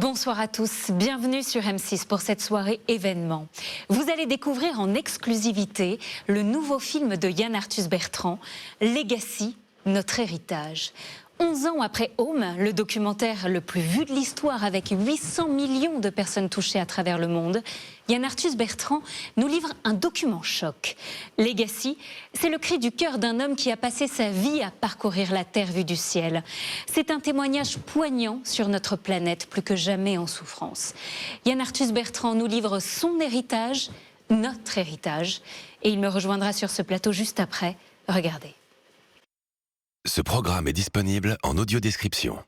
Bonsoir à tous, bienvenue sur M6 pour cette soirée événement. Vous allez découvrir en exclusivité le nouveau film de Yann Arthus-Bertrand, Legacy, notre héritage. 11 ans après Home, le documentaire le plus vu de l'histoire avec 800 millions de personnes touchées à travers le monde, Yann Arthus-Bertrand nous livre un document choc. Legacy, c'est le cri du cœur d'un homme qui a passé sa vie à parcourir la terre vue du ciel. C'est un témoignage poignant sur notre planète, plus que jamais en souffrance. Yann Arthus-Bertrand nous livre son héritage, notre héritage, et il me rejoindra sur ce plateau juste après. Regardez. Ce programme est disponible en audiodescription.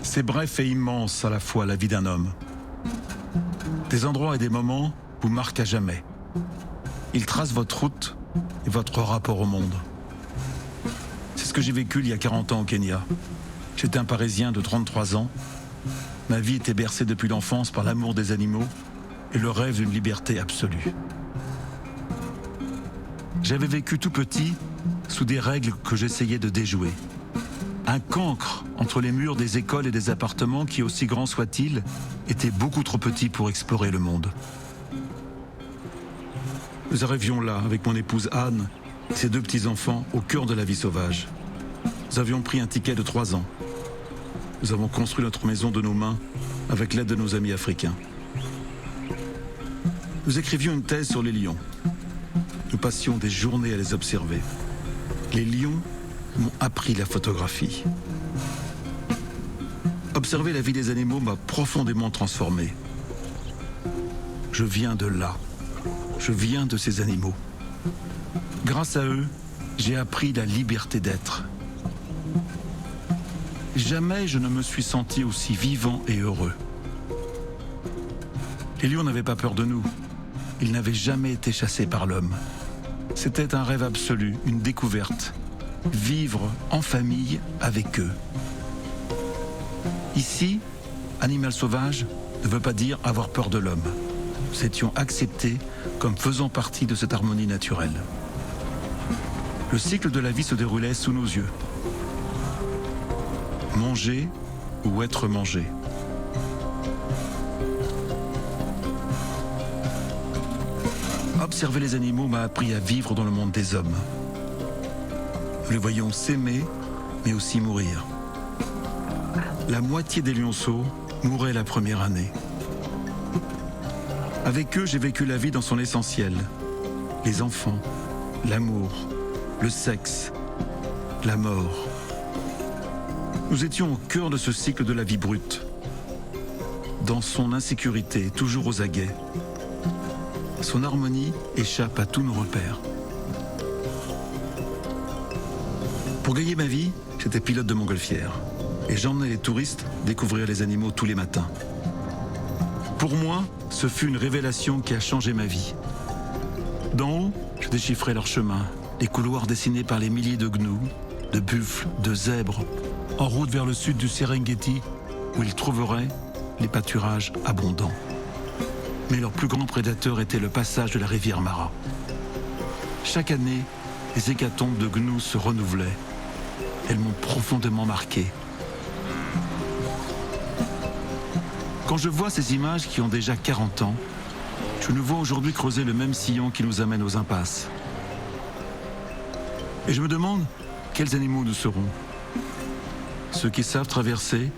C'est bref et immense à la fois la vie d'un homme. Des endroits et des moments vous marquent à jamais. Ils tracent votre route et votre rapport au monde. C'est ce que j'ai vécu il y a 40 ans au Kenya. J'étais un Parisien de 33 ans. Ma vie était bercée depuis l'enfance par l'amour des animaux et le rêve d'une liberté absolue. J'avais vécu tout petit sous des règles que j'essayais de déjouer. Un cancre entre les murs des écoles et des appartements qui, aussi grands soient-ils, était beaucoup trop petit pour explorer le monde. Nous arrivions là, avec mon épouse Anne et ses 2 petits-enfants, au cœur de la vie sauvage. Nous avions pris un ticket de 3 ans. Nous avons construit notre maison de nos mains avec l'aide de nos amis africains. Nous écrivions une thèse sur les lions. Nous passions des journées à les observer. Les lions m'ont appris la photographie. Observer la vie des animaux m'a profondément transformé. Je viens de là. Je viens de ces animaux. Grâce à eux, j'ai appris la liberté d'être. Jamais je ne me suis senti aussi vivant et heureux. Les lions n'avaient pas peur de nous. Ils n'avaient jamais été chassés par l'homme. C'était un rêve absolu, une découverte. Vivre en famille avec eux. Ici, animal sauvage ne veut pas dire avoir peur de l'homme. Nous étions acceptés comme faisant partie de cette harmonie naturelle. Le cycle de la vie se déroulait sous nos yeux. Manger ou être mangé. Observer les animaux m'a appris à vivre dans le monde des hommes. Nous les voyons s'aimer, mais aussi mourir. La moitié des lionceaux mouraient la première année. Avec eux, j'ai vécu la vie dans son essentiel. Les enfants, l'amour, le sexe, la mort. Nous étions au cœur de ce cycle de la vie brute. Dans son insécurité, toujours aux aguets. Son harmonie échappe à tous nos repères. Pour gagner ma vie, j'étais pilote de montgolfière. Et j'emmenais les touristes découvrir les animaux tous les matins. Pour moi, ce fut une révélation qui a changé ma vie. D'en haut, je déchiffrais leur chemin, les couloirs dessinés par les milliers de gnous, de buffles, de zèbres, en route vers le sud du Serengeti, où ils trouveraient les pâturages abondants. Mais leur plus grand prédateur était le passage de la rivière Mara. Chaque année, les hécatombes de gnous se renouvelaient. Elles m'ont profondément marqué. Quand je vois ces images qui ont déjà 40 ans, je nous vois aujourd'hui creuser le même sillon qui nous amène aux impasses. Et je me demande quels animaux nous serons. Ceux qui savent traverser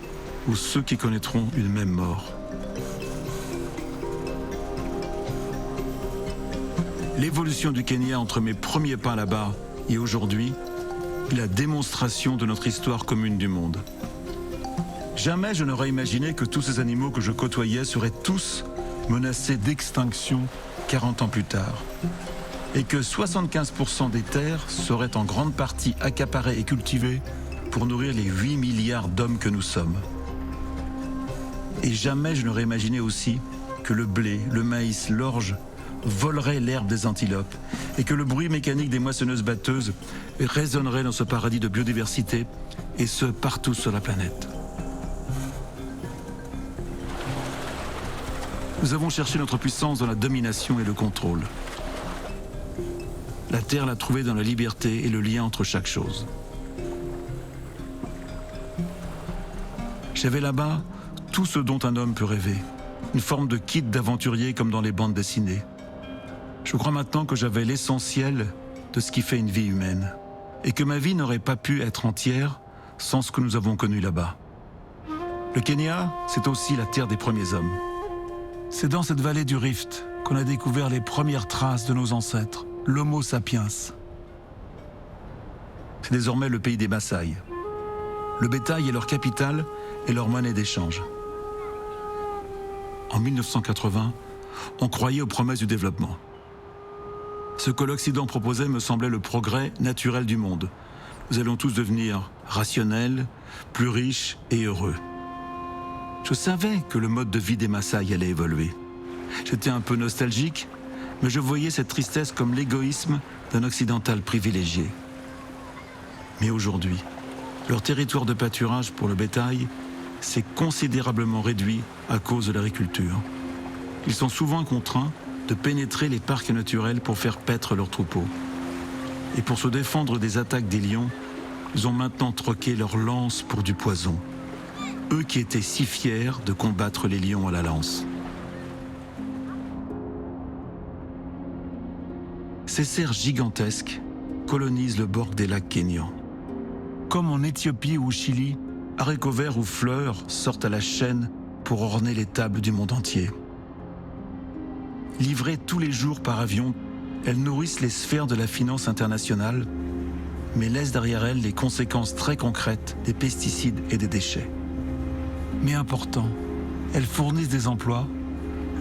ou ceux qui connaîtront une même mort. L'évolution du Kenya entre mes premiers pas là-bas et aujourd'hui est la démonstration de notre histoire commune du monde. Jamais je n'aurais imaginé que tous ces animaux que je côtoyais seraient tous menacés d'extinction 40 ans plus tard. Et que 75% des terres seraient en grande partie accaparées et cultivées pour nourrir les 8 milliards d'hommes que nous sommes. Et jamais je n'aurais imaginé aussi que le blé, le maïs, l'orge voleraient l'herbe des antilopes et que le bruit mécanique des moissonneuses-batteuses résonnerait dans ce paradis de biodiversité, et ce partout sur la planète. Nous avons cherché notre puissance dans la domination et le contrôle. La terre l'a trouvée dans la liberté et le lien entre chaque chose. J'avais là-bas tout ce dont un homme peut rêver. Une forme de kit d'aventurier comme dans les bandes dessinées. Je crois maintenant que j'avais l'essentiel de ce qui fait une vie humaine. Et que ma vie n'aurait pas pu être entière sans ce que nous avons connu là-bas. Le Kenya, c'est aussi la terre des premiers hommes. C'est dans cette vallée du Rift qu'on a découvert les premières traces de nos ancêtres, l'Homo sapiens. C'est désormais le pays des Maasai. Le bétail est leur capitale et leur monnaie d'échange. En 1980, on croyait aux promesses du développement. Ce que l'Occident proposait me semblait le progrès naturel du monde. Nous allons tous devenir rationnels, plus riches et heureux. Je savais que le mode de vie des Maasai allait évoluer. J'étais un peu nostalgique, mais je voyais cette tristesse comme l'égoïsme d'un occidental privilégié. Mais aujourd'hui, leur territoire de pâturage pour le bétail s'est considérablement réduit à cause de l'agriculture. Ils sont souvent contraints de pénétrer les parcs naturels pour faire paître leurs troupeaux. Et pour se défendre des attaques des lions, ils ont maintenant troqué leurs lances pour du poison. Eux qui étaient si fiers de combattre les lions à la lance. Ces cerfs gigantesques colonisent le bord des lacs kényans. Comme en Éthiopie ou au Chili, haricots verts ou fleurs sortent à la chaîne pour orner les tables du monde entier. Livrées tous les jours par avion, elles nourrissent les sphères de la finance internationale, mais laissent derrière elles les conséquences très concrètes des pesticides et des déchets. Mais important, elles fournissent des emplois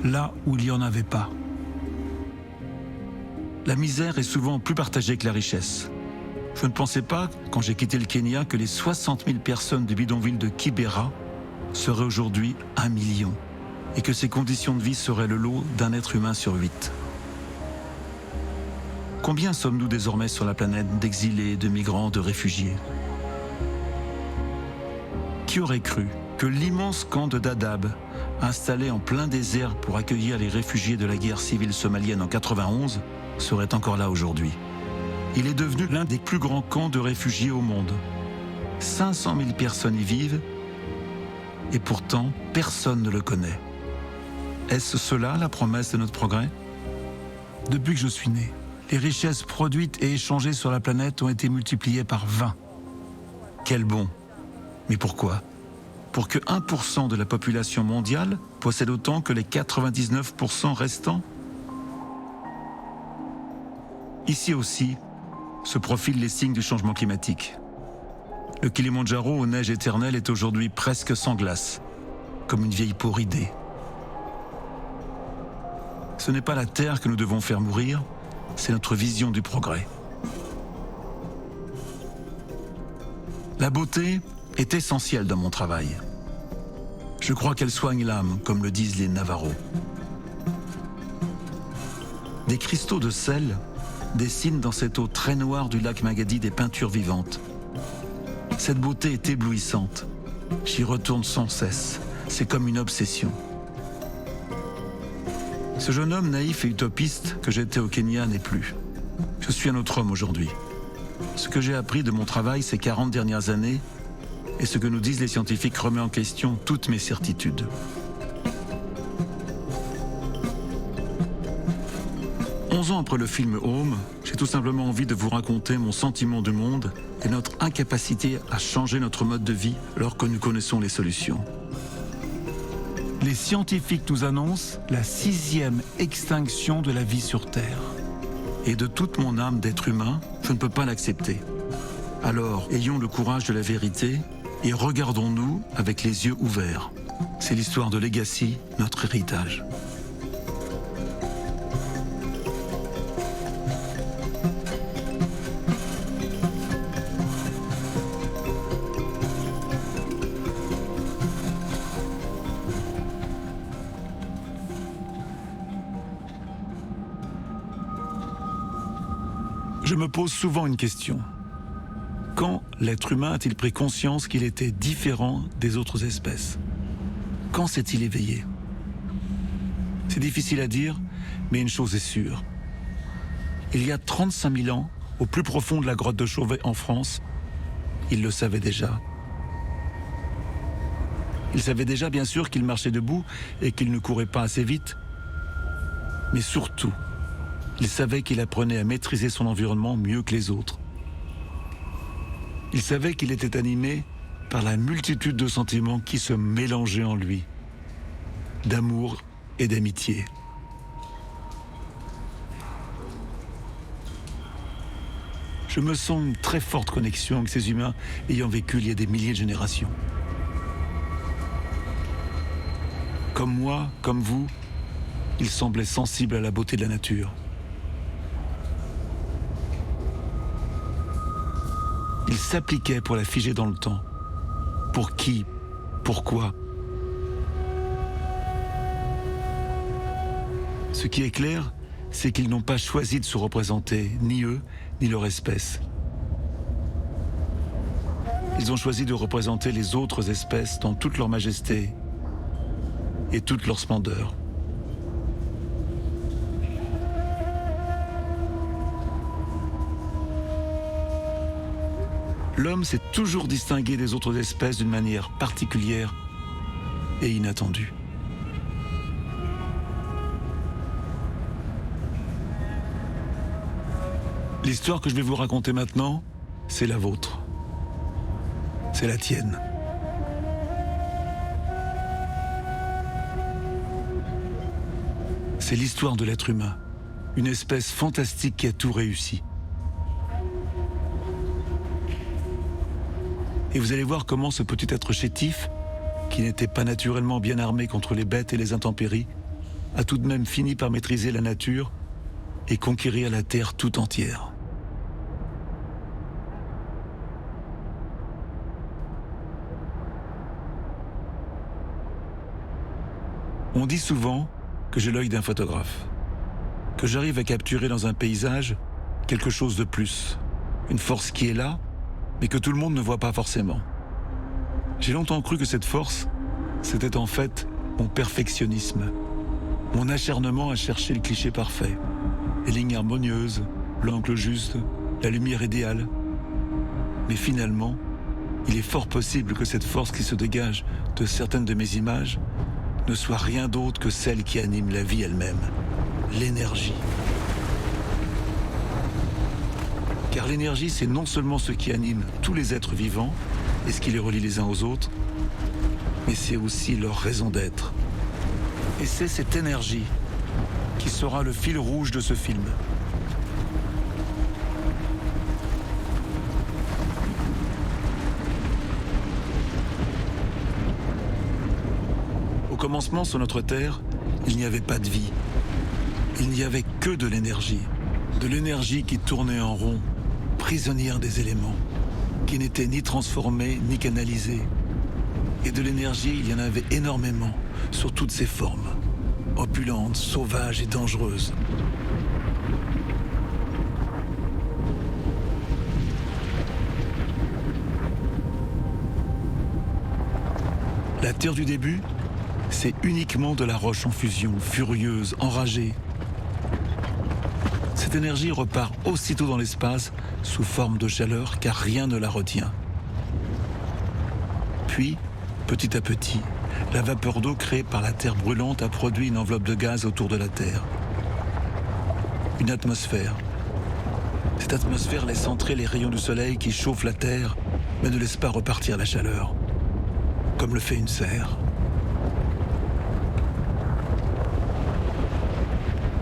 là où il n'y en avait pas. La misère est souvent plus partagée que la richesse. Je ne pensais pas, quand j'ai quitté le Kenya, que les 60 000 personnes du bidonville de Kibera seraient aujourd'hui 1 million et que ces conditions de vie seraient le lot d'un être humain sur 8. Combien sommes-nous désormais sur la planète d'exilés, de migrants, de réfugiés? Qui aurait cru que l'immense camp de Dadaab, installé en plein désert pour accueillir les réfugiés de la guerre civile somalienne en 91, serait encore là aujourd'hui? Il est devenu l'un des plus grands camps de réfugiés au monde. 500 000 personnes y vivent et pourtant personne ne le connaît. Est-ce cela la promesse de notre progrès? Depuis que je suis né, les richesses produites et échangées sur la planète ont été multipliées par 20. Quel bon! Mais pourquoi? Pour que 1% de la population mondiale possède autant que les 99% restants? Ici aussi se profilent les signes du changement climatique. Le Kilimandjaro aux neiges éternelles est aujourd'hui presque sans glace, comme une vieille peau ridée. Ce n'est pas la Terre que nous devons faire mourir, c'est notre vision du progrès. La beauté est essentielle dans mon travail. Je crois qu'elle soigne l'âme, comme le disent les Navarros. Des cristaux de sel dessinent dans cette eau très noire du lac Magadi des peintures vivantes. Cette beauté est éblouissante. J'y retourne sans cesse. C'est comme une obsession. Ce jeune homme naïf et utopiste que j'étais au Kenya n'est plus. Je suis un autre homme aujourd'hui. Ce que j'ai appris de mon travail ces 40 dernières années et ce que nous disent les scientifiques remet en question toutes mes certitudes. Ans après le film Home, j'ai tout simplement envie de vous raconter mon sentiment du monde et notre incapacité à changer notre mode de vie alors que nous connaissons les solutions. Les scientifiques nous annoncent la 6e extinction de la vie sur Terre. Et de toute mon âme d'être humain, je ne peux pas l'accepter. Alors, ayons le courage de la vérité et regardons-nous avec les yeux ouverts. C'est l'histoire de Legacy, notre héritage. Je me pose souvent une question. Quand l'être humain a-t-il pris conscience qu'il était différent des autres espèces? Quand s'est-il éveillé? C'est difficile à dire, mais une chose est sûre. Il y a 35 000 ans, au plus profond de la grotte de Chauvet en France, il le savait déjà. Il savait déjà bien sûr qu'il marchait debout et qu'il ne courait pas assez vite. Mais surtout, il savait qu'il apprenait à maîtriser son environnement mieux que les autres. Il savait qu'il était animé par la multitude de sentiments qui se mélangeaient en lui, d'amour et d'amitié. Je me sens une très forte connexion avec ces humains ayant vécu il y a des milliers de générations. Comme moi, comme vous, ils semblaient sensibles à la beauté de la nature. Ils s'appliquaient pour la figer dans le temps. Pour qui? Pourquoi? Ce qui est clair, c'est qu'ils n'ont pas choisi de se représenter, ni eux, ni leur espèce. Ils ont choisi de représenter les autres espèces dans toute leur majesté et toute leur splendeur. L'homme s'est toujours distingué des autres espèces d'une manière particulière et inattendue. L'histoire que je vais vous raconter maintenant, c'est la vôtre. C'est la tienne. C'est l'histoire de l'être humain, une espèce fantastique qui a tout réussi. Et vous allez voir comment ce petit être chétif, qui n'était pas naturellement bien armé contre les bêtes et les intempéries, a tout de même fini par maîtriser la nature et conquérir la terre tout entière. On dit souvent que j'ai l'œil d'un photographe, que j'arrive à capturer dans un paysage quelque chose de plus, une force qui est là, mais que tout le monde ne voit pas forcément. J'ai longtemps cru que cette force, c'était en fait mon perfectionnisme, mon acharnement à chercher le cliché parfait, les lignes harmonieuses, l'angle juste, la lumière idéale. Mais finalement, il est fort possible que cette force qui se dégage de certaines de mes images ne soit rien d'autre que celle qui anime la vie elle-même, l'énergie. Car l'énergie, c'est non seulement ce qui anime tous les êtres vivants et ce qui les relie les uns aux autres, mais c'est aussi leur raison d'être. Et c'est cette énergie qui sera le fil rouge de ce film. Au commencement, sur notre Terre, il n'y avait pas de vie. Il n'y avait que de l'énergie qui tournait en rond, prisonnière des éléments, qui n'était ni transformée ni canalisée. Et de l'énergie, il y en avait énormément, sous toutes ses formes, opulentes, sauvages et dangereuses. La Terre du début, c'est uniquement de la roche en fusion, furieuse, enragée. Cette énergie repart aussitôt dans l'espace sous forme de chaleur car rien ne la retient. Puis, petit à petit, la vapeur d'eau créée par la Terre brûlante a produit une enveloppe de gaz autour de la Terre. Une atmosphère. Cette atmosphère laisse entrer les rayons du soleil qui chauffent la Terre mais ne laisse pas repartir la chaleur, comme le fait une serre.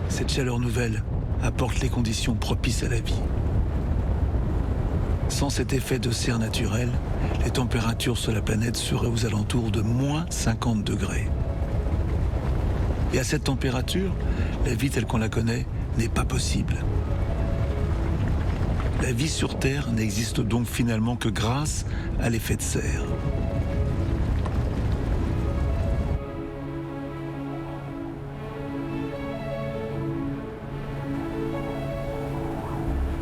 Cette chaleur nouvelle apporte les conditions propices à la vie. Sans cet effet de serre naturelle, les températures sur la planète seraient aux alentours de moins 50 degrés. Et à cette température, la vie telle qu'on la connaît n'est pas possible. La vie sur Terre n'existe donc finalement que grâce à l'effet de serre.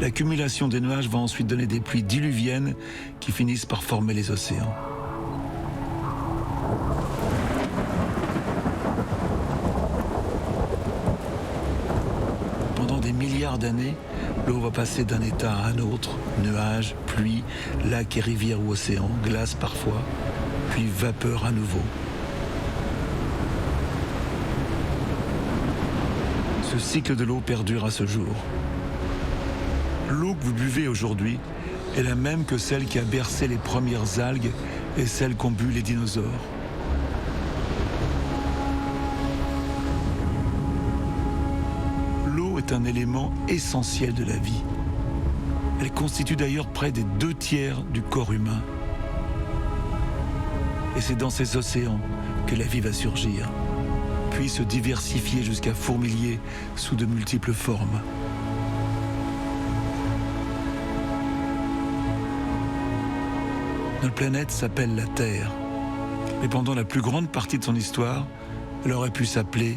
L'accumulation des nuages va ensuite donner des pluies diluviennes qui finissent par former les océans. pendant des milliards d'années, l'eau va passer d'un état à un autre, nuages, pluie, lacs et rivières ou océans, glace parfois, puis vapeur à nouveau. Ce cycle de l'eau perdure à ce jour. L'eau que vous buvez aujourd'hui est la même que celle qui a bercé les premières algues et celle qu'ont bu les dinosaures. L'eau est un élément essentiel de la vie. Elle constitue d'ailleurs près des 2/3 du corps humain. Et c'est dans ces océans que la vie va surgir, puis se diversifier jusqu'à fourmiller sous de multiples formes. Notre planète s'appelle la Terre, mais pendant la plus grande partie de son histoire, elle aurait pu s'appeler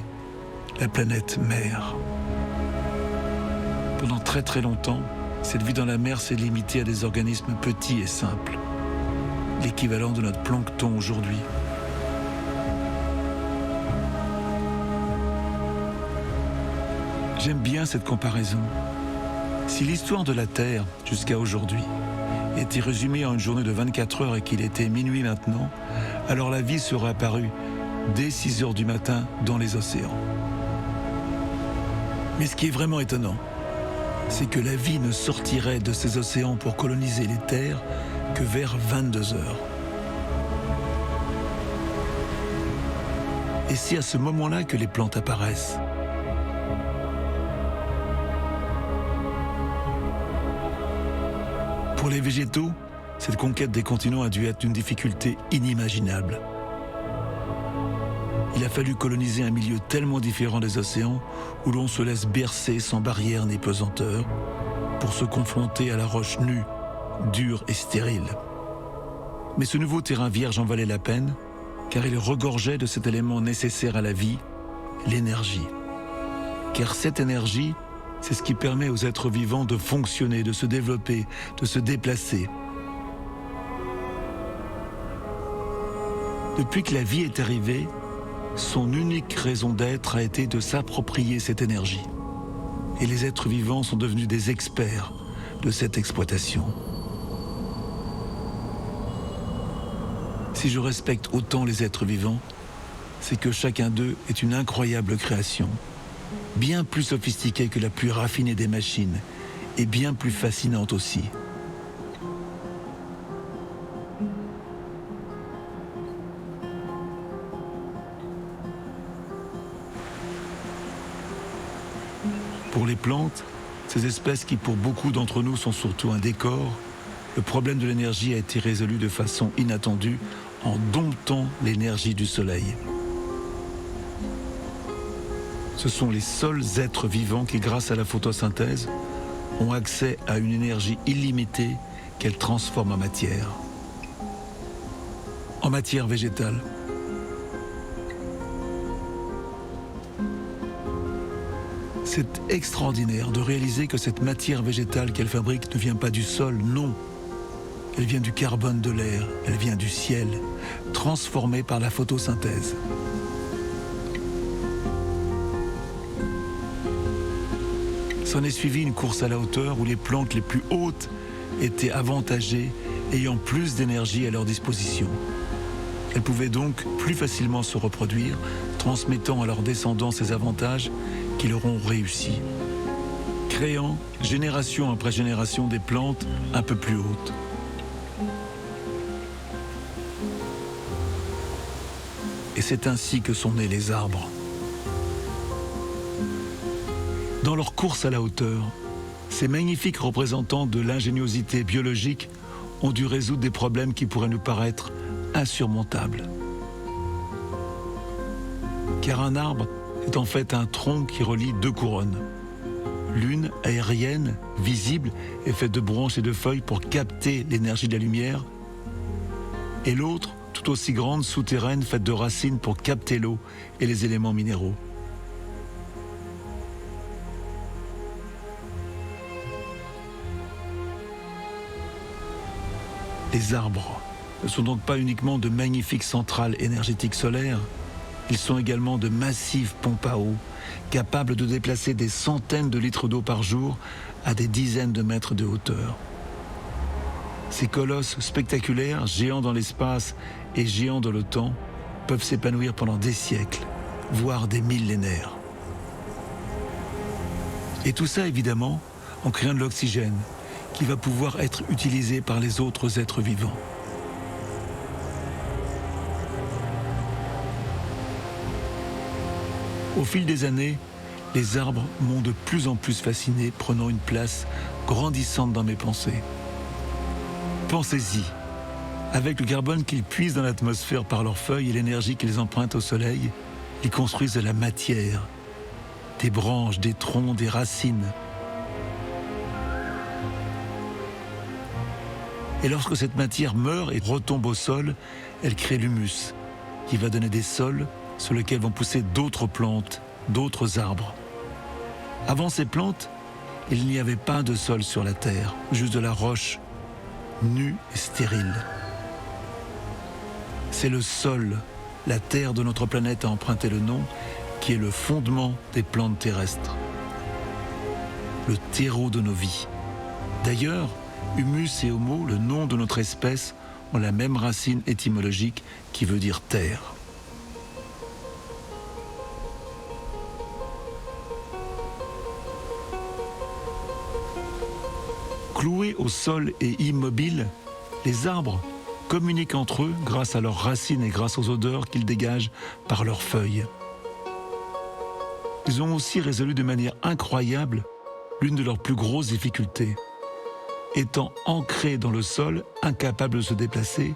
la planète mer. Pendant très très longtemps, cette vie dans la mer s'est limitée à des organismes petits et simples, l'équivalent de notre plancton aujourd'hui. J'aime bien cette comparaison. Si l'histoire de la Terre, jusqu'à aujourd'hui, était résumée en une journée de 24 heures et qu'il était minuit maintenant, alors la vie serait apparue dès 6 heures du matin dans les océans. Mais ce qui est vraiment étonnant, c'est que la vie ne sortirait de ces océans pour coloniser les terres que vers 22 heures. Et c'est à ce moment-là que les plantes apparaissent. Pour les végétaux, cette conquête des continents a dû être d'une difficulté inimaginable. Il a fallu coloniser un milieu tellement différent des océans où l'on se laisse bercer sans barrière ni pesanteur pour se confronter à la roche nue, dure et stérile. Mais ce nouveau terrain vierge en valait la peine car il regorgeait de cet élément nécessaire à la vie, l'énergie. Car cette énergie, c'est ce qui permet aux êtres vivants de fonctionner, de se développer, de se déplacer. Depuis que la vie est arrivée, son unique raison d'être a été de s'approprier cette énergie. Et les êtres vivants sont devenus des experts de cette exploitation. Si je respecte autant les êtres vivants, c'est que chacun d'eux est une incroyable création, bien plus sophistiquée que la plus raffinée des machines et bien plus fascinante aussi. Pour les plantes, ces espèces qui pour beaucoup d'entre nous sont surtout un décor, le problème de l'énergie a été résolu de façon inattendue en domptant l'énergie du soleil. Ce sont les seuls êtres vivants qui, grâce à la photosynthèse, ont accès à une énergie illimitée qu'elle transforme en matière. En matière végétale. C'est extraordinaire de réaliser que cette matière végétale qu'elle fabrique ne vient pas du sol, non. Elle vient du carbone de l'air, elle vient du ciel, transformée par la photosynthèse. S'en est suivi une course à la hauteur où les plantes les plus hautes étaient avantagées, ayant plus d'énergie à leur disposition. Elles pouvaient donc plus facilement se reproduire, transmettant à leurs descendants ces avantages qui leur ont réussi, créant génération après génération des plantes un peu plus hautes. Et c'est ainsi que sont nés les arbres. Dans leur course à la hauteur, ces magnifiques représentants de l'ingéniosité biologique ont dû résoudre des problèmes qui pourraient nous paraître insurmontables. Car un arbre est en fait un tronc qui relie deux couronnes. L'une, aérienne, visible, est faite de branches et de feuilles pour capter l'énergie de la lumière, et l'autre, tout aussi grande, souterraine, faite de racines pour capter l'eau et les éléments minéraux. Les arbres ne sont donc pas uniquement de magnifiques centrales énergétiques solaires, Ils sont également de massives pompes à eau, capables de déplacer des centaines de litres d'eau par jour à des dizaines de mètres de hauteur. Ces colosses spectaculaires, géants dans l'espace et géants dans le temps, peuvent s'épanouir pendant des siècles, voire des millénaires. Et tout ça, évidemment, en créant de l'oxygène, qui va pouvoir être utilisé par les autres êtres vivants. Au fil des années, les arbres m'ont de plus en plus fasciné, prenant une place grandissante dans mes pensées. Pensez-y, avec le carbone qu'ils puisent dans l'atmosphère par leurs feuilles et l'énergie qu'ils empruntent au soleil, ils construisent de la matière, des branches, des troncs, des racines. Et lorsque cette matière meurt et retombe au sol, elle crée l'humus, qui va donner des sols sur lesquels vont pousser d'autres plantes, d'autres arbres. Avant ces plantes, il n'y avait pas de sol sur la terre, juste de la roche, nue et stérile. C'est le sol, la terre de notre planète a emprunté le nom, qui est le fondement des plantes terrestres. Le terreau de nos vies. D'ailleurs, humus et homo, le nom de notre espèce, ont la même racine étymologique qui veut dire terre. Cloués au sol et immobiles, les arbres communiquent entre eux grâce à leurs racines et grâce aux odeurs qu'ils dégagent par leurs feuilles. Ils ont aussi résolu de manière incroyable l'une de leurs plus grosses difficultés. Étant ancrés dans le sol, incapables de se déplacer,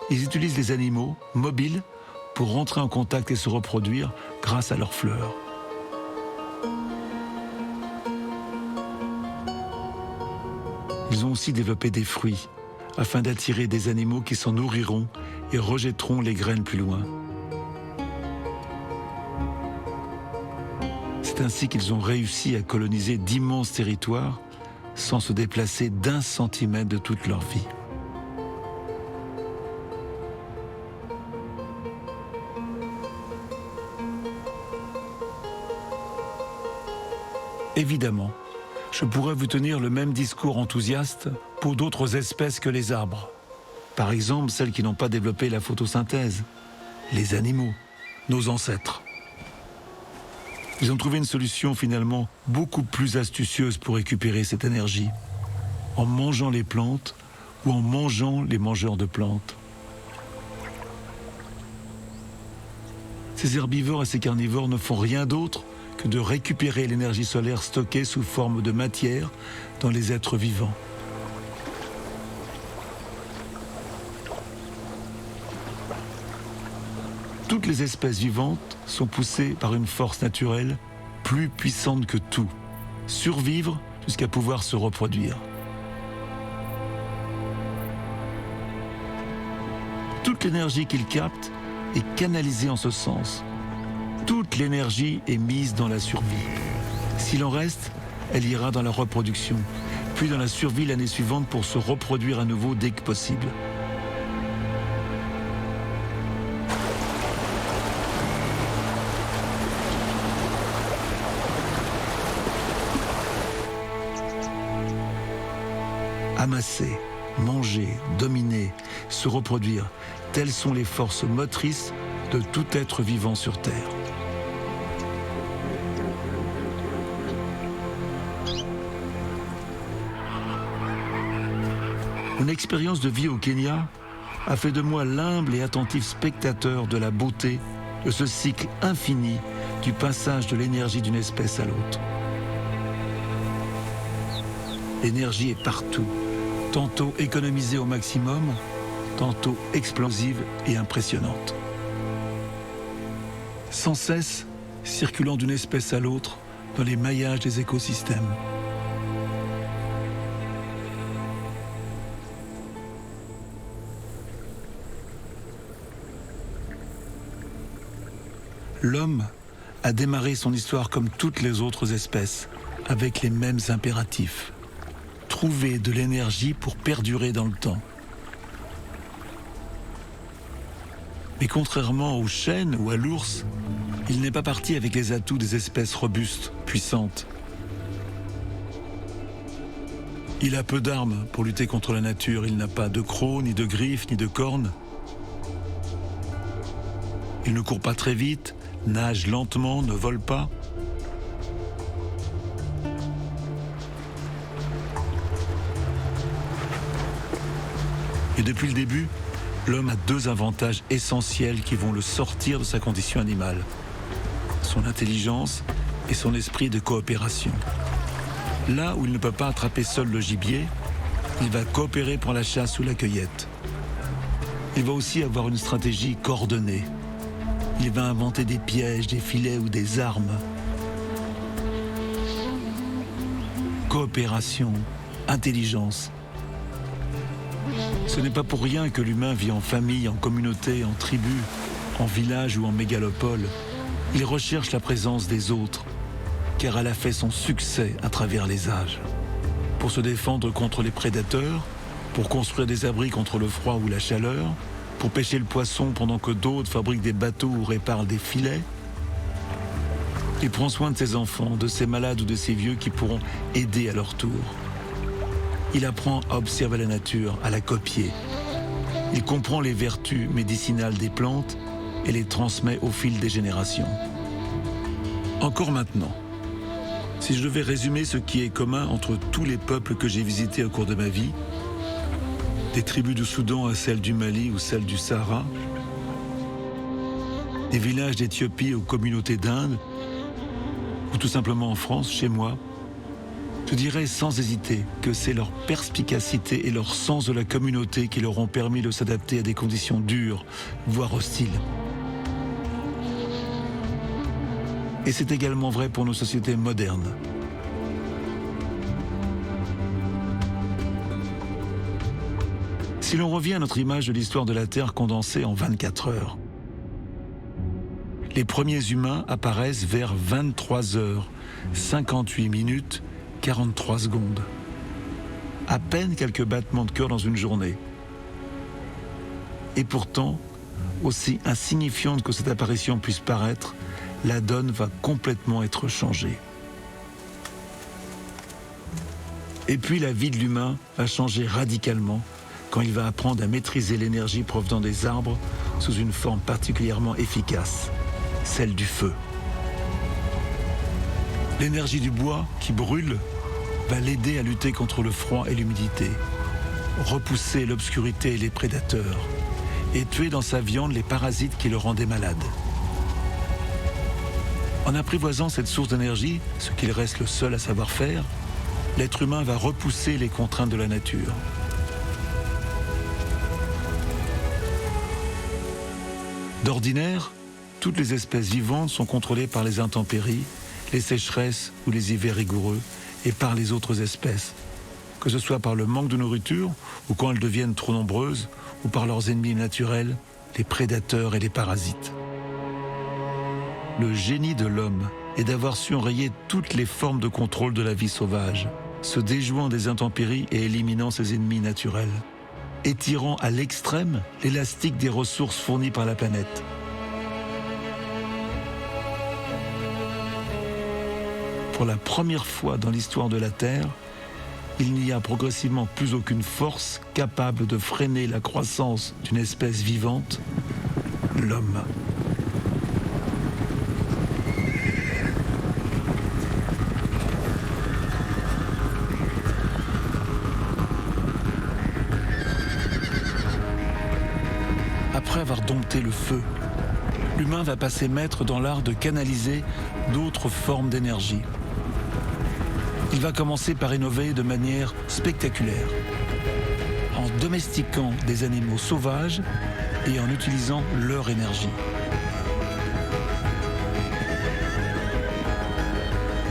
ils utilisent les animaux mobiles pour rentrer en contact et se reproduire grâce à leurs fleurs. Ils ont aussi développé des fruits afin d'attirer des animaux qui s'en nourriront et rejetteront les graines plus loin. C'est ainsi qu'ils ont réussi à coloniser d'immenses territoires sans se déplacer d'1 centimètre de toute leur vie. Évidemment, je pourrais vous tenir le même discours enthousiaste pour d'autres espèces que les arbres. Par exemple, celles qui n'ont pas développé la photosynthèse, les animaux, nos ancêtres. Ils ont trouvé une solution finalement beaucoup plus astucieuse pour récupérer cette énergie, en mangeant les plantes ou en mangeant les mangeurs de plantes. Ces herbivores et ces carnivores ne font rien d'autre que de récupérer l'énergie solaire stockée sous forme de matière dans les êtres vivants. Toutes les espèces vivantes sont poussées par une force naturelle plus puissante que tout, survivre jusqu'à pouvoir se reproduire. Toute l'énergie qu'ils captent est canalisée en ce sens. Toute l'énergie est mise dans la survie. S'il en reste, elle ira dans la reproduction, puis dans la survie l'année suivante pour se reproduire à nouveau dès que possible. Amasser, manger, dominer, se reproduire, telles sont les forces motrices de tout être vivant sur Terre. Mon expérience de vie au Kenya a fait de moi l'humble et attentif spectateur de la beauté de ce cycle infini du passage de l'énergie d'une espèce à l'autre. L'énergie est partout, tantôt économisée au maximum, tantôt explosive et impressionnante. Sans cesse circulant d'une espèce à l'autre dans les maillages des écosystèmes. L'homme a démarré son histoire comme toutes les autres espèces, avec les mêmes impératifs. Trouver de l'énergie pour perdurer dans le temps. Mais contrairement au chêne ou à l'ours, il n'est pas parti avec les atouts des espèces robustes, puissantes. Il a peu d'armes pour lutter contre la nature. Il n'a pas de crocs, ni de griffes, ni de cornes. Il ne court pas très vite, nage lentement, ne vole pas. Et depuis le début, l'homme a deux avantages essentiels qui vont le sortir de sa condition animale. Son intelligence et son esprit de coopération. Là où il ne peut pas attraper seul le gibier, il va coopérer pour la chasse ou la cueillette. Il va aussi avoir une stratégie coordonnée. Il va inventer des pièges, des filets ou des armes. Coopération, intelligence. Ce n'est pas pour rien que l'humain vit en famille, en communauté, en tribu, en village ou en mégalopole. Il recherche la présence des autres, car elle a fait son succès à travers les âges. Pour se défendre contre les prédateurs, pour construire des abris contre le froid ou la chaleur, pour pêcher le poisson pendant que d'autres fabriquent des bateaux ou réparent des filets. Il prend soin de ses enfants, de ses malades ou de ses vieux qui pourront aider à leur tour. Il apprend à observer la nature, à la copier. Il comprend les vertus médicinales des plantes et les transmet au fil des générations. Encore maintenant, si je devais résumer ce qui est commun entre tous les peuples que j'ai visités au cours de ma vie, des tribus du Soudan à celles du Mali ou celles du Sahara, des villages d'Éthiopie aux communautés d'Inde, ou tout simplement en France, chez moi, je dirais sans hésiter que c'est leur perspicacité et leur sens de la communauté qui leur ont permis de s'adapter à des conditions dures, voire hostiles. Et c'est également vrai pour nos sociétés modernes. Si l'on revient à notre image de l'histoire de la Terre condensée en 24 heures, les premiers humains apparaissent vers 23 heures, 58 minutes, 43 secondes. À peine quelques battements de cœur dans une journée. Et pourtant, aussi insignifiante que cette apparition puisse paraître, la donne va complètement être changée. Et puis la vie de l'humain va changer radicalement quand il va apprendre à maîtriser l'énergie provenant des arbres sous une forme particulièrement efficace, celle du feu. L'énergie du bois qui brûle va l'aider à lutter contre le froid et l'humidité, repousser l'obscurité et les prédateurs, et tuer dans sa viande les parasites qui le rendaient malade. En apprivoisant cette source d'énergie, ce qu'il reste le seul à savoir faire, l'être humain va repousser les contraintes de la nature. D'ordinaire, toutes les espèces vivantes sont contrôlées par les intempéries, les sécheresses ou les hivers rigoureux, et par les autres espèces, que ce soit par le manque de nourriture ou quand elles deviennent trop nombreuses, ou par leurs ennemis naturels, les prédateurs et les parasites. Le génie de l'homme est d'avoir su enrayer toutes les formes de contrôle de la vie sauvage, se déjouant des intempéries et éliminant ses ennemis naturels, étirant à l'extrême l'élastique des ressources fournies par la planète. Pour la première fois dans l'histoire de la Terre, il n'y a progressivement plus aucune force capable de freiner la croissance d'une espèce vivante, l'homme. Après avoir dompté le feu, l'humain va passer maître dans l'art de canaliser d'autres formes d'énergie. Il va commencer par innover de manière spectaculaire, en domestiquant des animaux sauvages et en utilisant leur énergie.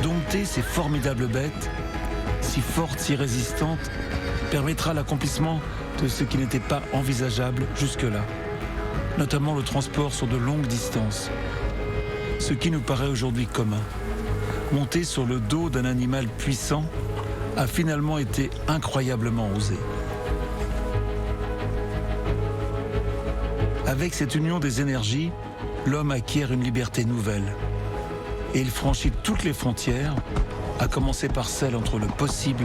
Dompter ces formidables bêtes, si fortes, si résistantes, permettra l'accomplissement de ce qui n'était pas envisageable jusque-là, notamment le transport sur de longues distances, ce qui nous paraît aujourd'hui commun. Monter sur le dos d'un animal puissant a finalement été incroyablement osé. Avec cette union des énergies, l'homme acquiert une liberté nouvelle. Et il franchit toutes les frontières, à commencer par celle entre le possible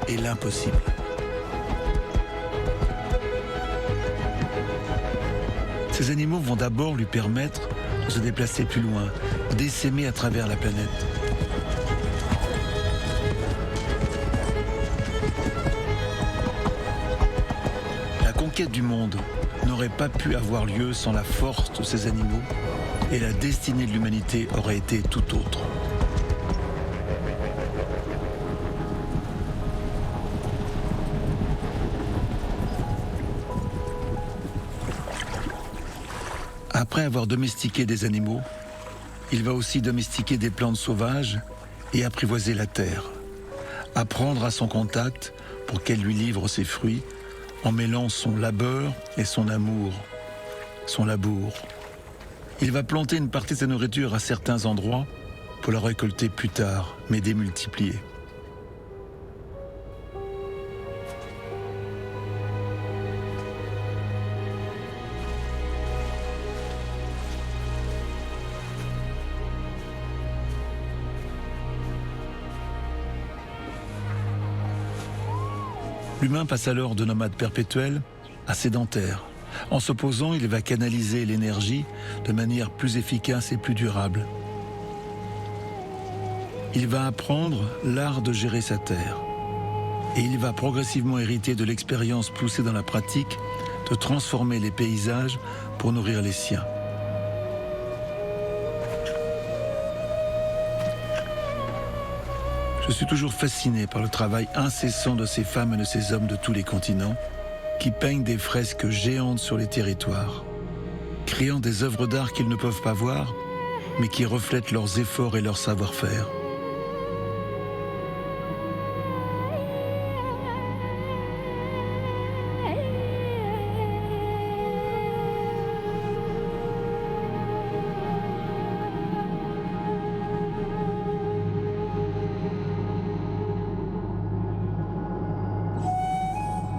et l'impossible. Ces animaux vont d'abord lui permettre de se déplacer plus loin, d'essaimer à travers la planète. La conquête du monde n'aurait pas pu avoir lieu sans la force de ces animaux, et la destinée de l'humanité aurait été tout autre. Après avoir domestiqué des animaux, il va aussi domestiquer des plantes sauvages et apprivoiser la terre. Apprendre à son contact pour qu'elle lui livre ses fruits en mêlant son labeur et son amour, son labour. Il va planter une partie de sa nourriture à certains endroits pour la récolter plus tard, mais démultiplier. L'humain passe alors de nomade perpétuel à sédentaire. En se posant, il va canaliser l'énergie de manière plus efficace et plus durable. Il va apprendre l'art de gérer sa terre. Et il va progressivement hériter de l'expérience poussée dans la pratique de transformer les paysages pour nourrir les siens. Je suis toujours fasciné par le travail incessant de ces femmes et de ces hommes de tous les continents qui peignent des fresques géantes sur les territoires, créant des œuvres d'art qu'ils ne peuvent pas voir, mais qui reflètent leurs efforts et leur savoir-faire.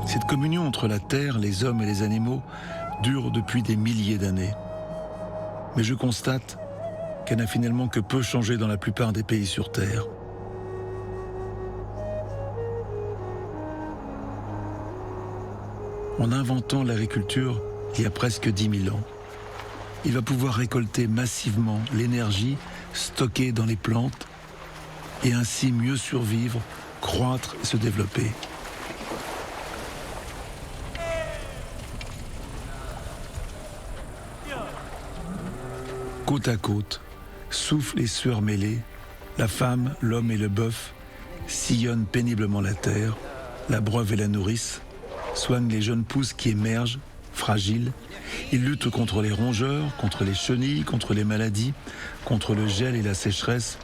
Cette communion entre la terre, les hommes et les animaux dure depuis des milliers d'années. Mais je constate qu'elle n'a finalement que peu changé dans la plupart des pays sur Terre. En inventant l'agriculture il y a presque 10 000 ans, il va pouvoir récolter massivement l'énergie stockée dans les plantes et ainsi mieux survivre, croître et se développer. Côte à côte, souffle et sueur mêlées, la femme, l'homme et le bœuf sillonnent péniblement la terre, la breuvent et la nourrissent, soignent les jeunes pousses qui émergent, fragiles. Ils luttent contre les rongeurs, contre les chenilles, contre les maladies, contre le gel et la sécheresse,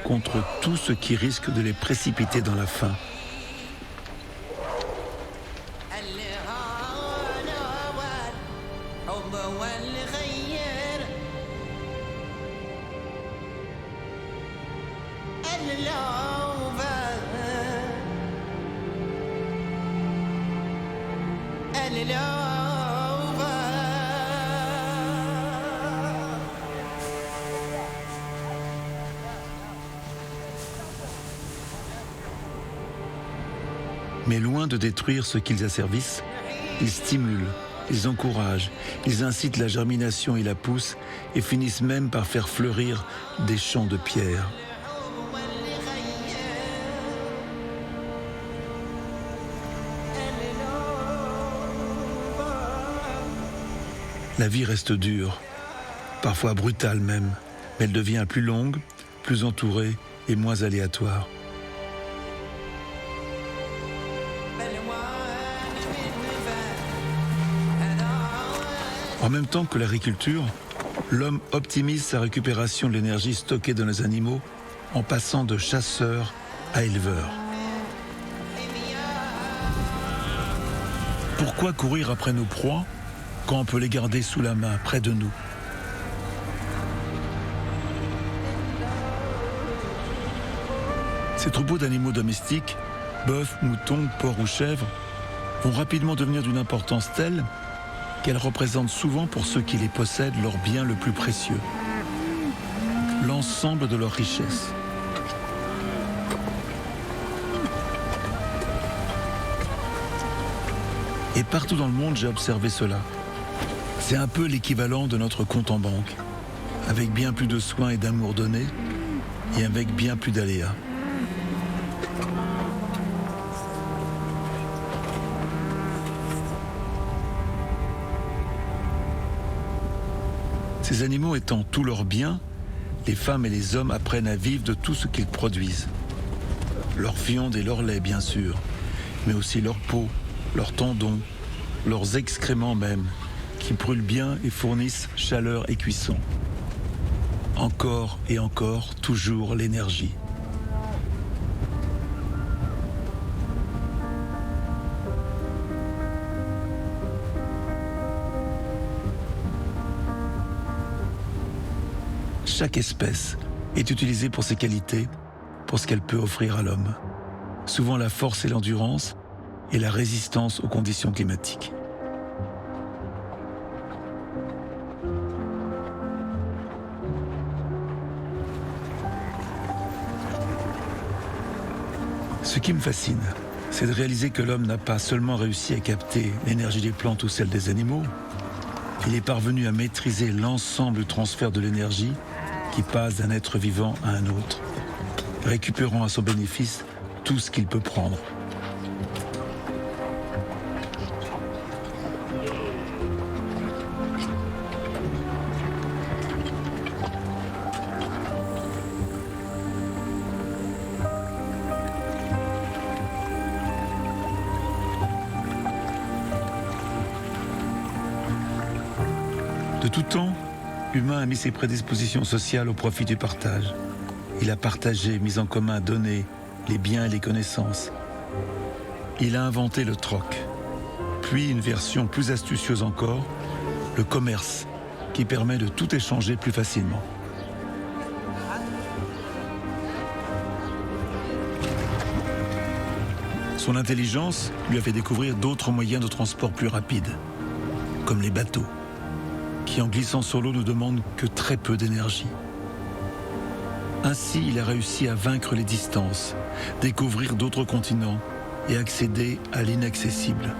contre tout ce qui risque de les précipiter dans la faim. Mais loin de détruire ce qu'ils asservissent, ils stimulent, ils encouragent, ils incitent la germination et la pousse et finissent même par faire fleurir des champs de pierre. La vie reste dure, parfois brutale même, mais elle devient plus longue, plus entourée et moins aléatoire. En même temps que l'agriculture, l'homme optimise sa récupération de l'énergie stockée dans les animaux en passant de chasseur à éleveur. Pourquoi courir après nos proies quand on peut les garder sous la main, près de nous? Ces troupeaux d'animaux domestiques, bœufs, moutons, porcs ou chèvres, vont rapidement devenir d'une importance telle qu'elles représentent souvent pour ceux qui les possèdent leur bien le plus précieux, l'ensemble de leur richesse. Et partout dans le monde, j'ai observé cela. C'est un peu l'équivalent de notre compte en banque, avec bien plus de soins et d'amour donnés, et avec bien plus d'aléas. Ces animaux étant tous leurs biens, les femmes et les hommes apprennent à vivre de tout ce qu'ils produisent. Leur viande et leur lait, bien sûr, mais aussi leur peau, leurs tendons, leurs excréments même, qui brûlent bien et fournissent chaleur et cuisson. Encore et encore, toujours l'énergie. Chaque espèce est utilisée pour ses qualités, pour ce qu'elle peut offrir à l'homme. Souvent la force et l'endurance et la résistance aux conditions climatiques. Ce qui me fascine, c'est de réaliser que l'homme n'a pas seulement réussi à capter l'énergie des plantes ou celle des animaux, il est parvenu à maîtriser l'ensemble du transfert de l'énergie qui passe d'un être vivant à un autre, récupérant à son bénéfice tout ce qu'il peut prendre. De tout temps, l'humain a mis ses prédispositions sociales au profit du partage. Il a partagé, mis en commun, donné les biens et les connaissances. Il a inventé le troc, puis une version plus astucieuse encore, le commerce, qui permet de tout échanger plus facilement. Son intelligence lui a fait découvrir d'autres moyens de transport plus rapides, comme les bateaux, qui en glissant sur l'eau ne demandent que très peu d'énergie. Ainsi, il a réussi à vaincre les distances, découvrir d'autres continents et accéder à l'inaccessible.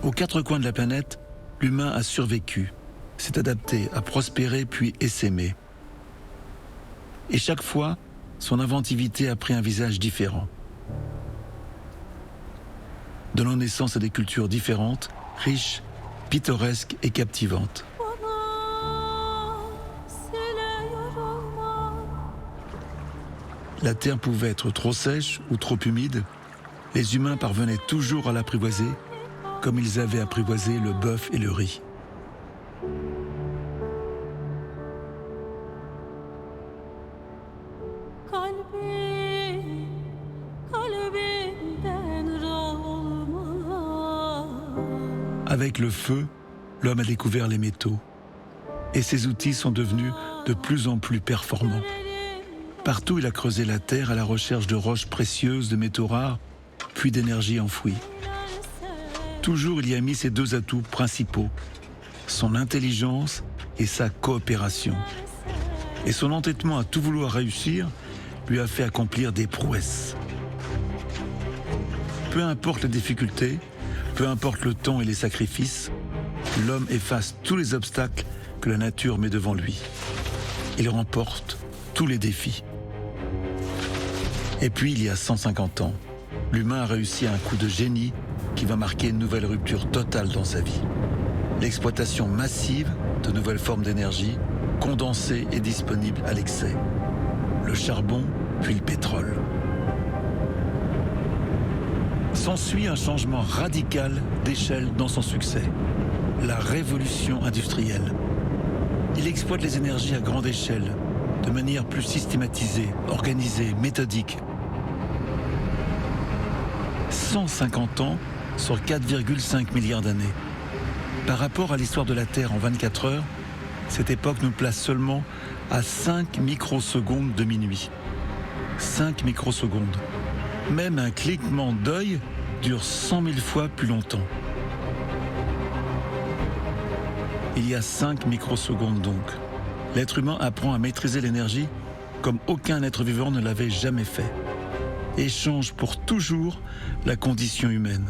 Aux quatre coins de la planète, l'humain a survécu, s'est adapté, a prospéré puis essaimé. Et chaque fois, son inventivité a pris un visage différent, donnant naissance à des cultures différentes, riches, pittoresques et captivantes. La terre pouvait être trop sèche ou trop humide, les humains parvenaient toujours à l'apprivoiser, comme ils avaient apprivoisé le bœuf et le riz. Avec le feu, l'homme a découvert les métaux, et ses outils sont devenus de plus en plus performants. Partout, il a creusé la terre à la recherche de roches précieuses, de métaux rares, puis d'énergie enfouie. Toujours, il y a mis ses deux atouts principaux, son intelligence et sa coopération. Et son entêtement à tout vouloir réussir lui a fait accomplir des prouesses. Peu importe les difficultés, peu importe le temps et les sacrifices, l'homme efface tous les obstacles que la nature met devant lui. Il remporte tous les défis. Et puis, il y a 150 ans, l'humain a réussi à un coup de génie qui va marquer une nouvelle rupture totale dans sa vie. L'exploitation massive de nouvelles formes d'énergie, condensées et disponibles à l'excès. Le charbon, puis le pétrole. S'ensuit un changement radical d'échelle dans son succès. La révolution industrielle. Il exploite les énergies à grande échelle, de manière plus systématisée, organisée, méthodique. 150 ans sur 4,5 milliards d'années. Par rapport à l'histoire de la Terre en 24 heures, cette époque nous place seulement à 5 microsecondes de minuit. 5 microsecondes. Même un clignement d'œil dure 100 000 fois plus longtemps. Il y a 5 microsecondes donc. L'être humain apprend à maîtriser l'énergie comme aucun être vivant ne l'avait jamais fait. Et change pour toujours la condition humaine.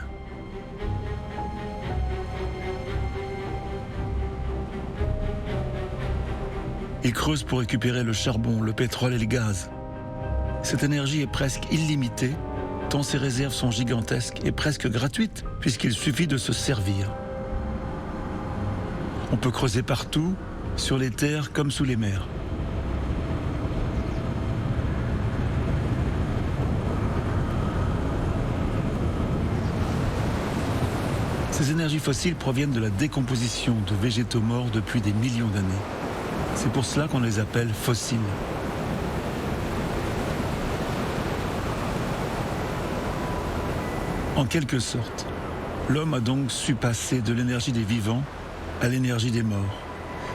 Il creuse pour récupérer le charbon, le pétrole et le gaz. Cette énergie est presque illimitée, tant ses réserves sont gigantesques et presque gratuites, puisqu'il suffit de se servir. On peut creuser partout, sur les terres comme sous les mers. Ces énergies fossiles proviennent de la décomposition de végétaux morts depuis des millions d'années. C'est pour cela qu'on les appelle fossiles. En quelque sorte, l'homme a donc su passer de l'énergie des vivants à l'énergie des morts,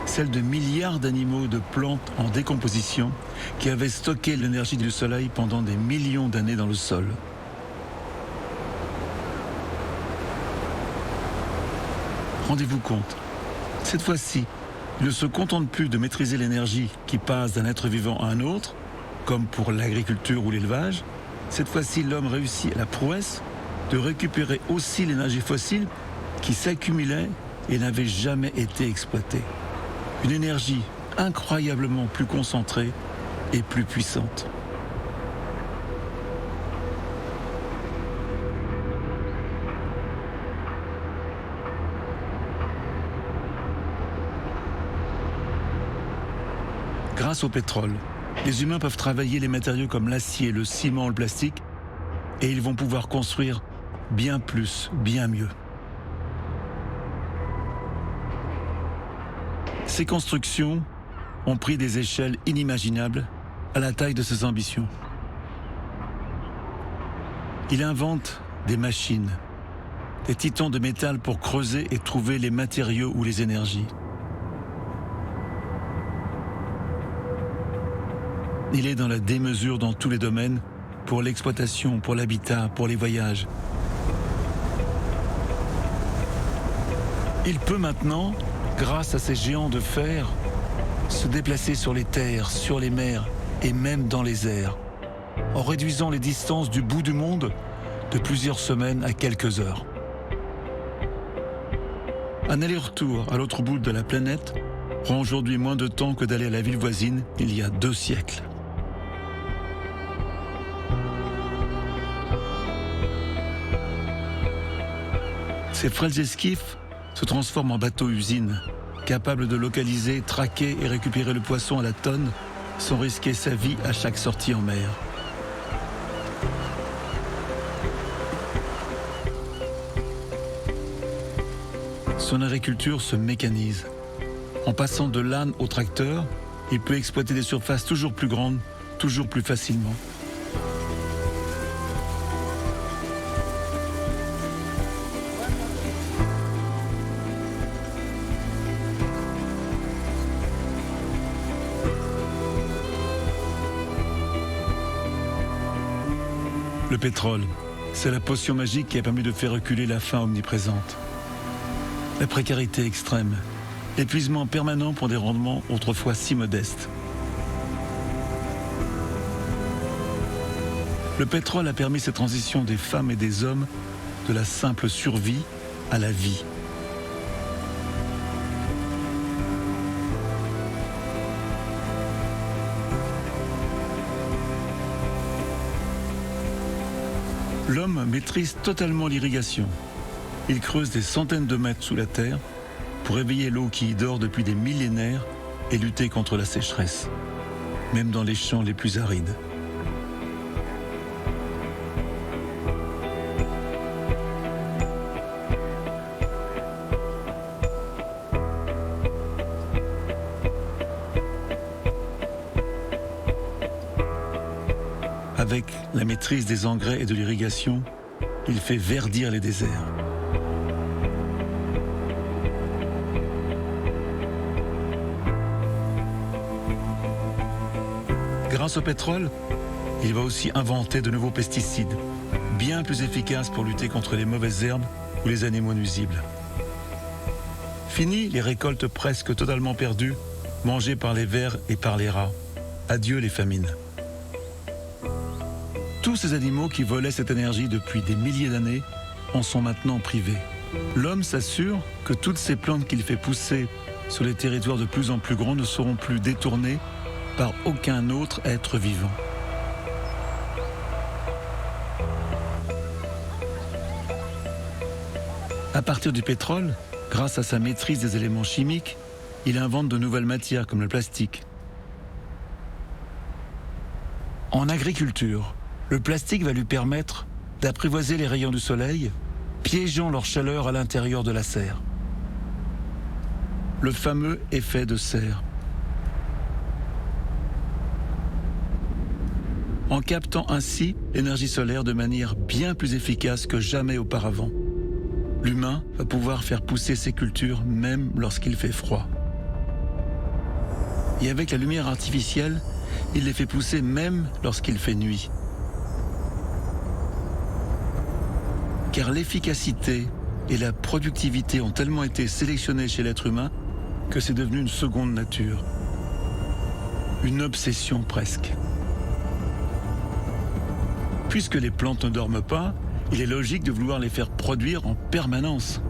celle de milliards d'animaux, de plantes en décomposition qui avaient stocké l'énergie du soleil pendant des millions d'années dans le sol. Rendez-vous compte, cette fois-ci, il ne se contente plus de maîtriser l'énergie qui passe d'un être vivant à un autre, comme pour l'agriculture ou l'élevage. Cette fois-ci, l'homme réussit la prouesse de récupérer aussi l'énergie fossile qui s'accumulait et n'avait jamais été exploitée. Une énergie incroyablement plus concentrée et plus puissante. Grâce au pétrole, les humains peuvent travailler les matériaux comme l'acier, le ciment, le plastique, et ils vont pouvoir construire bien plus, bien mieux. Ces constructions ont pris des échelles inimaginables à la taille de ses ambitions. Il invente des machines, des titans de métal pour creuser et trouver les matériaux ou les énergies. Il est dans la démesure dans tous les domaines, pour l'exploitation, pour l'habitat, pour les voyages. Il peut maintenant, grâce à ces géants de fer, se déplacer sur les terres, sur les mers et même dans les airs, en réduisant les distances du bout du monde de plusieurs semaines à quelques heures. Un aller-retour à l'autre bout de la planète prend aujourd'hui moins de temps que d'aller à la ville voisine il y a 2 siècles. Ces frêles esquifs se transforment en bateaux-usines, capables de localiser, traquer et récupérer le poisson à la tonne sans risquer sa vie à chaque sortie en mer. Son agriculture se mécanise. En passant de l'âne au tracteur, il peut exploiter des surfaces toujours plus grandes, toujours plus facilement. Le pétrole, c'est la potion magique qui a permis de faire reculer la faim omniprésente. La précarité extrême, l'épuisement permanent pour des rendements autrefois si modestes. Le pétrole a permis cette transition des femmes et des hommes de la simple survie à la vie. L'homme maîtrise totalement l'irrigation. Il creuse des centaines de mètres sous la terre pour éveiller l'eau qui y dort depuis des millénaires et lutter contre la sécheresse, même dans les champs les plus arides. Avec la maîtrise des engrais et de l'irrigation, il fait verdir les déserts. Grâce au pétrole, il va aussi inventer de nouveaux pesticides, bien plus efficaces pour lutter contre les mauvaises herbes ou les animaux nuisibles. Fini les récoltes presque totalement perdues, mangées par les vers et par les rats. Adieu les famines. Tous ces animaux qui volaient cette énergie depuis des milliers d'années en sont maintenant privés. L'homme s'assure que toutes ces plantes qu'il fait pousser sur les territoires de plus en plus grands ne seront plus détournées par aucun autre être vivant. À partir du pétrole, grâce à sa maîtrise des éléments chimiques, il invente de nouvelles matières comme le plastique. En agriculture, le plastique va lui permettre d'apprivoiser les rayons du soleil, piégeant leur chaleur à l'intérieur de la serre. Le fameux effet de serre. En captant ainsi l'énergie solaire de manière bien plus efficace que jamais auparavant. L'humain va pouvoir faire pousser ses cultures même lorsqu'il fait froid. Et avec la lumière artificielle, il les fait pousser même lorsqu'il fait nuit. Car l'efficacité et la productivité ont tellement été sélectionnées chez l'être humain que c'est devenu une seconde nature. Une obsession presque. Puisque les plantes ne dorment pas, il est logique de vouloir les faire produire en permanence.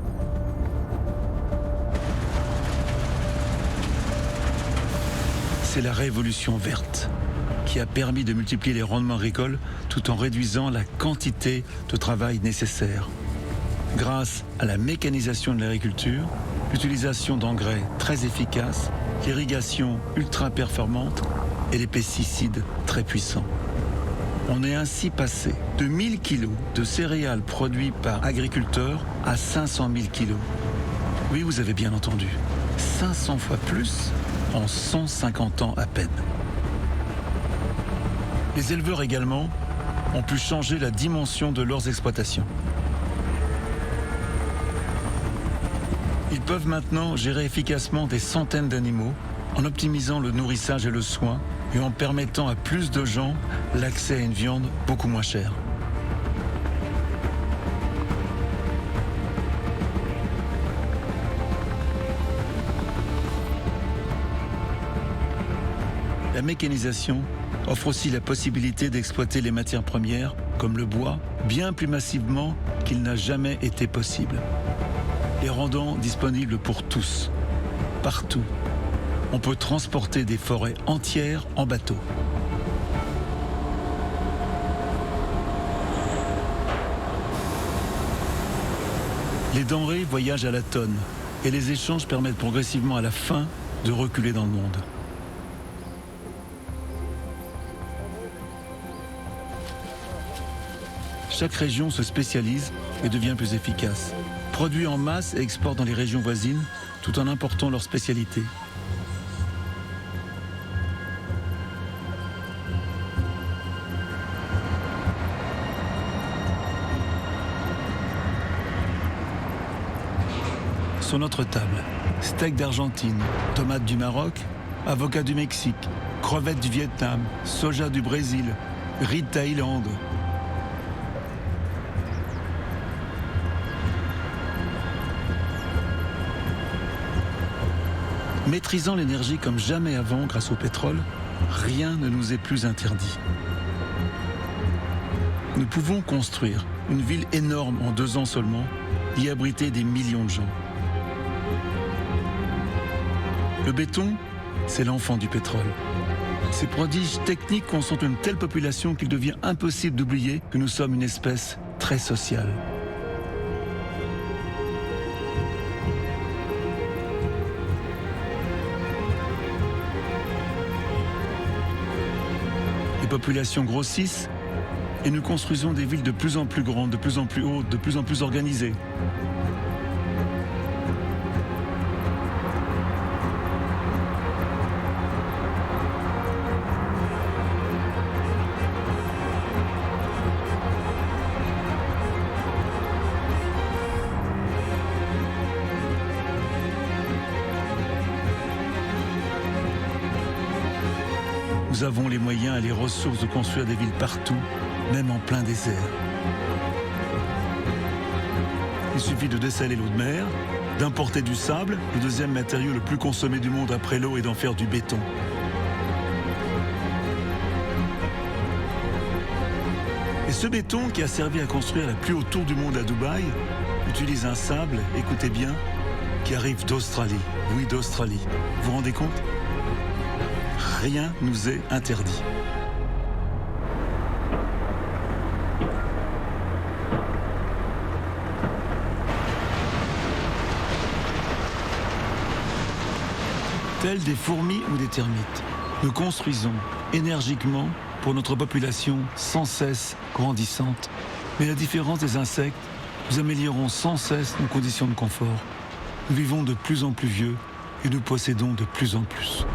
C'est la révolution verte qui a permis de multiplier les rendements agricoles tout en réduisant la quantité de travail nécessaire. Grâce à la mécanisation de l'agriculture, l'utilisation d'engrais très efficaces, l'irrigation ultra performante et les pesticides très puissants. On est ainsi passé de 1000 kg de céréales produits par agriculteurs à 500 000 kg. Oui, vous avez bien entendu, 500 fois plus en 150 ans à peine. Les éleveurs également ont pu changer la dimension de leurs exploitations. Ils peuvent maintenant gérer efficacement des centaines d'animaux en optimisant le nourrissage et le soin et en permettant à plus de gens l'accès à une viande beaucoup moins chère. La mécanisation offre aussi la possibilité d'exploiter les matières premières, comme le bois, bien plus massivement qu'il n'a jamais été possible, les rendant disponibles pour tous, partout. On peut transporter des forêts entières en bateau. Les denrées voyagent à la tonne et les échanges permettent progressivement à la faim de reculer dans le monde. Chaque région se spécialise et devient plus efficace. Produit en masse et exporte dans les régions voisines tout en important leurs spécialités. Sur notre table, steak d'Argentine, tomates du Maroc, avocats du Mexique, crevettes du Vietnam, soja du Brésil, riz de Thaïlande. Maîtrisant l'énergie comme jamais avant grâce au pétrole, rien ne nous est plus interdit. Nous pouvons construire une ville énorme en 2 ans seulement, y abriter des millions de gens. Le béton, c'est l'enfant du pétrole. Ces prodiges techniques concentrent une telle population qu'il devient impossible d'oublier que nous sommes une espèce très sociale. Les populations grossissent et nous construisons des villes de plus en plus grandes, de plus en plus hautes, de plus en plus organisées. Nous avons les moyens et les ressources de construire des villes partout, même en plein désert. Il suffit de dessaler l'eau de mer, d'importer du sable, le deuxième matériau le plus consommé du monde après l'eau, et d'en faire du béton. Et ce béton qui a servi à construire la plus haute tour du monde à Dubaï utilise un sable, écoutez bien, qui arrive d'Australie. Oui, d'Australie. Vous vous rendez compte ? Rien nous est interdit. Tels des fourmis ou des termites, nous construisons énergiquement pour notre population sans cesse grandissante. Mais à la différence des insectes, nous améliorons sans cesse nos conditions de confort. Nous vivons de plus en plus vieux et nous possédons de plus en plus.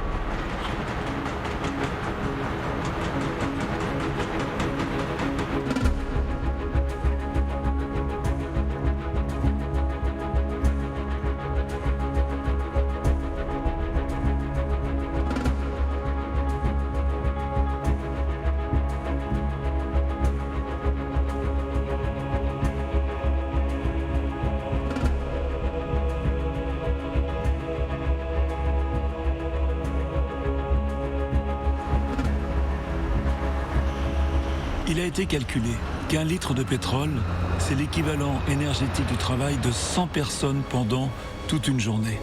Il a été calculé qu'un litre de pétrole, c'est l'équivalent énergétique du travail de 100 personnes pendant toute une journée.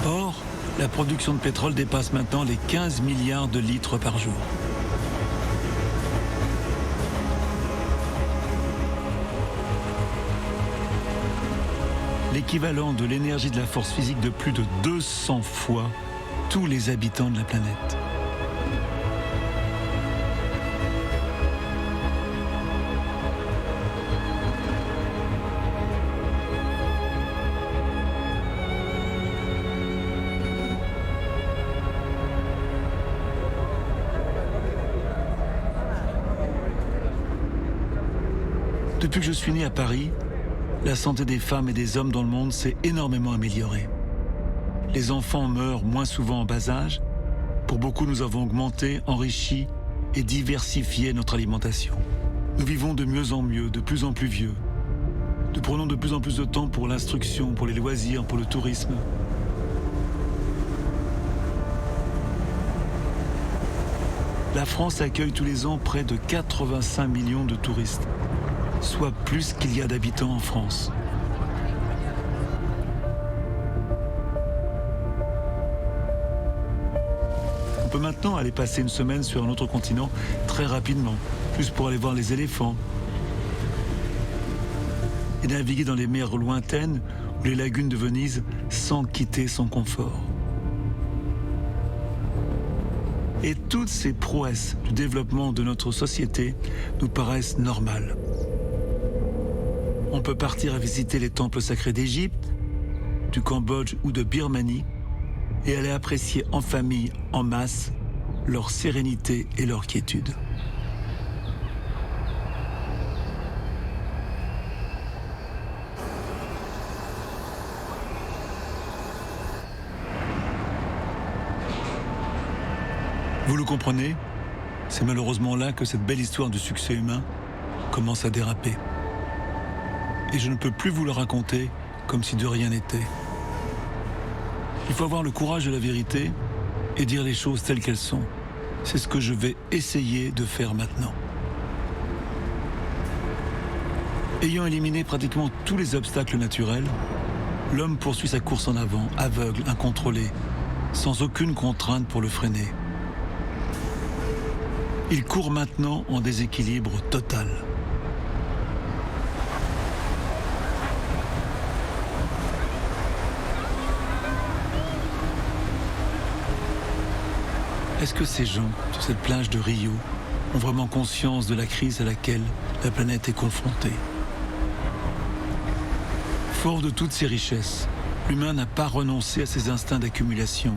Or, la production de pétrole dépasse maintenant les 15 milliards de litres par jour. L'équivalent de l'énergie de la force physique de plus de 200 fois tous les habitants de la planète. Depuis que je suis né à Paris, la santé des femmes et des hommes dans le monde s'est énormément améliorée. Les enfants meurent moins souvent en bas âge. Pour beaucoup, nous avons augmenté, enrichi et diversifié notre alimentation. Nous vivons de mieux en mieux, de plus en plus vieux. Nous prenons de plus en plus de temps pour l'instruction, pour les loisirs, pour le tourisme. La France accueille tous les ans près de 85 millions de touristes, soit plus qu'il y a d'habitants en France. On peut maintenant aller passer une semaine sur un autre continent très rapidement, juste pour aller voir les éléphants et naviguer dans les mers lointaines ou les lagunes de Venise sans quitter son confort. Et toutes ces prouesses du développement de notre société nous paraissent normales. On peut partir à visiter les temples sacrés d'Égypte, du Cambodge ou de Birmanie et aller apprécier en famille, en masse, leur sérénité et leur quiétude. Vous le comprenez, c'est malheureusement là que cette belle histoire du succès humain commence à déraper. Et je ne peux plus vous le raconter comme si de rien n'était. Il faut avoir le courage de la vérité et dire les choses telles qu'elles sont. C'est ce que je vais essayer de faire maintenant. Ayant éliminé pratiquement tous les obstacles naturels, l'homme poursuit sa course en avant, aveugle, incontrôlé, sans aucune contrainte pour le freiner. Il court maintenant en déséquilibre total. Est-ce que ces gens, sur cette plage de Rio, ont vraiment conscience de la crise à laquelle la planète est confrontée? Fort de toutes ces richesses, l'humain n'a pas renoncé à ses instincts d'accumulation,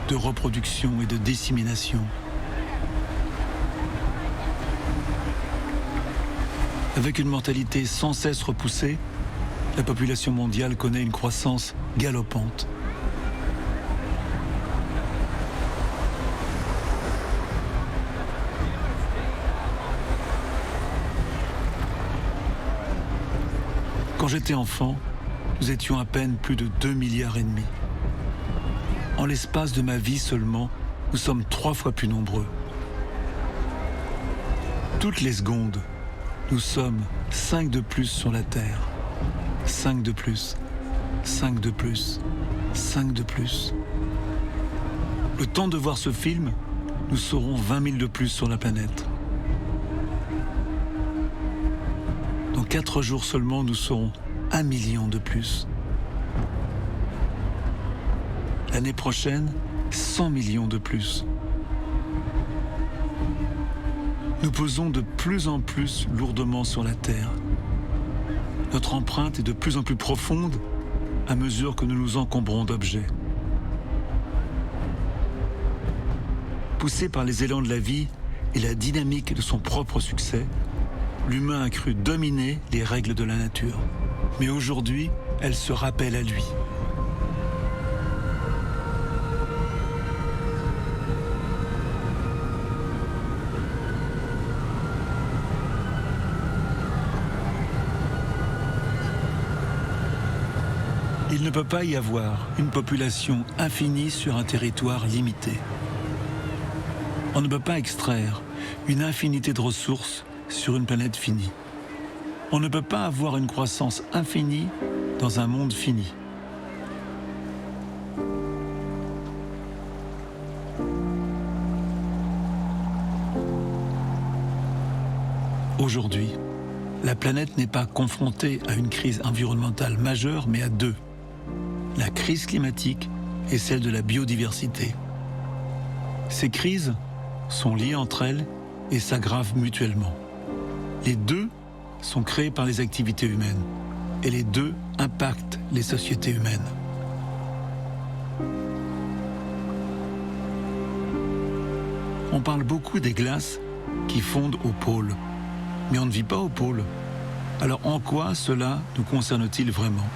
de reproduction et de dissémination. Avec une mortalité sans cesse repoussée, la population mondiale connaît une croissance galopante. j'étais enfant, nous étions à peine plus de 2,5 milliards. En l'espace de ma vie seulement, nous sommes 3 fois plus nombreux. Toutes les secondes, nous sommes 5 de plus sur la Terre. 5 de plus, 5 de plus, 5 de plus. Le temps de voir ce film, nous serons 20 000 de plus sur la planète. Dans 4 jours seulement, nous serons 1 million de plus. L'année prochaine, 100 millions de plus. Nous pesons de plus en plus lourdement sur la Terre. Notre empreinte est de plus en plus profonde à mesure que nous nous encombrons d'objets. Poussé par les élans de la vie et la dynamique de son propre succès, l'humain a cru dominer les règles de la nature. Mais aujourd'hui, elle se rappelle à lui. Il ne peut pas y avoir une population infinie sur un territoire limité. On ne peut pas extraire une infinité de ressources sur une planète finie. On ne peut pas avoir une croissance infinie dans un monde fini. Aujourd'hui, la planète n'est pas confrontée à une crise environnementale majeure, mais à 2. La crise climatique et celle de la biodiversité. Ces crises sont liées entre elles et s'aggravent mutuellement. Les 2 sont créées par les activités humaines et les 2 impactent les sociétés humaines. On parle beaucoup des glaces qui fondent au pôle, mais on ne vit pas au pôle. Alors en quoi cela nous concerne-t-il vraiment ?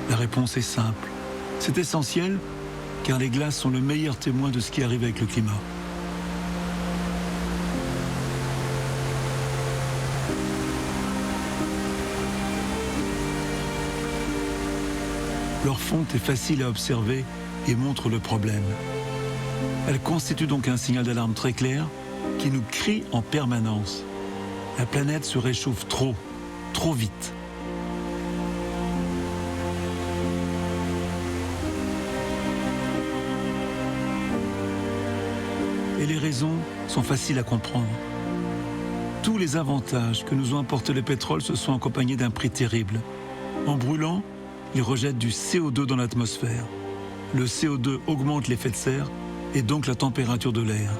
La réponse est simple. C'est essentiel car les glaces sont le meilleur témoin de ce qui arrive avec le climat. Leur fonte est facile à observer et montre le problème. Elle constitue donc un signal d'alarme très clair qui nous crie en permanence. La planète se réchauffe trop vite. Et les raisons sont faciles à comprendre. Tous les avantages que nous ont apportés le pétrole se sont accompagnés d'un prix terrible. En brûlant, il rejette du CO2 dans l'atmosphère. Le CO2 augmente l'effet de serre et donc la température de l'air.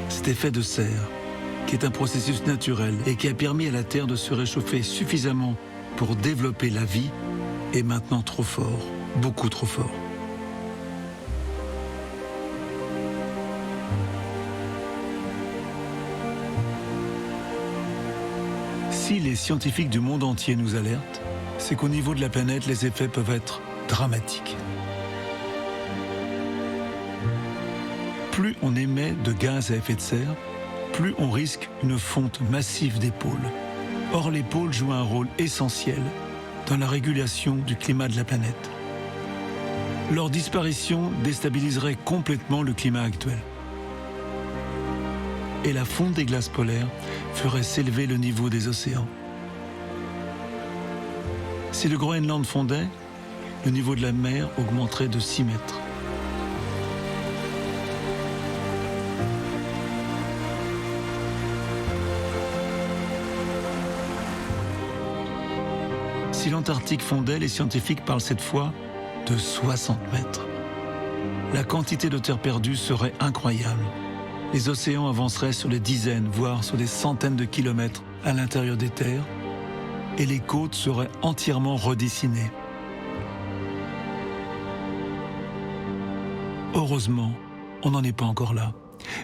Cet effet de serre, qui est un processus naturel et qui a permis à la Terre de se réchauffer suffisamment pour développer la vie, est maintenant trop fort, beaucoup trop fort. Si les scientifiques du monde entier nous alertent, c'est qu'au niveau de la planète, les effets peuvent être dramatiques. Plus on émet de gaz à effet de serre, plus on risque une fonte massive des pôles. Or, les pôles jouent un rôle essentiel dans la régulation du climat de la planète. Leur disparition déstabiliserait complètement le climat actuel. Et la fonte des glaces polaires ferait s'élever le niveau des océans. Si le Groenland fondait, le niveau de la mer augmenterait de 6 mètres. Si l'Antarctique fondait, les scientifiques parlent cette fois de 60 mètres. La quantité de terre perdue serait incroyable. Les océans avanceraient sur des dizaines, voire sur des centaines de kilomètres à l'intérieur des terres, et les côtes seraient entièrement redessinées. Heureusement, on n'en est pas encore là.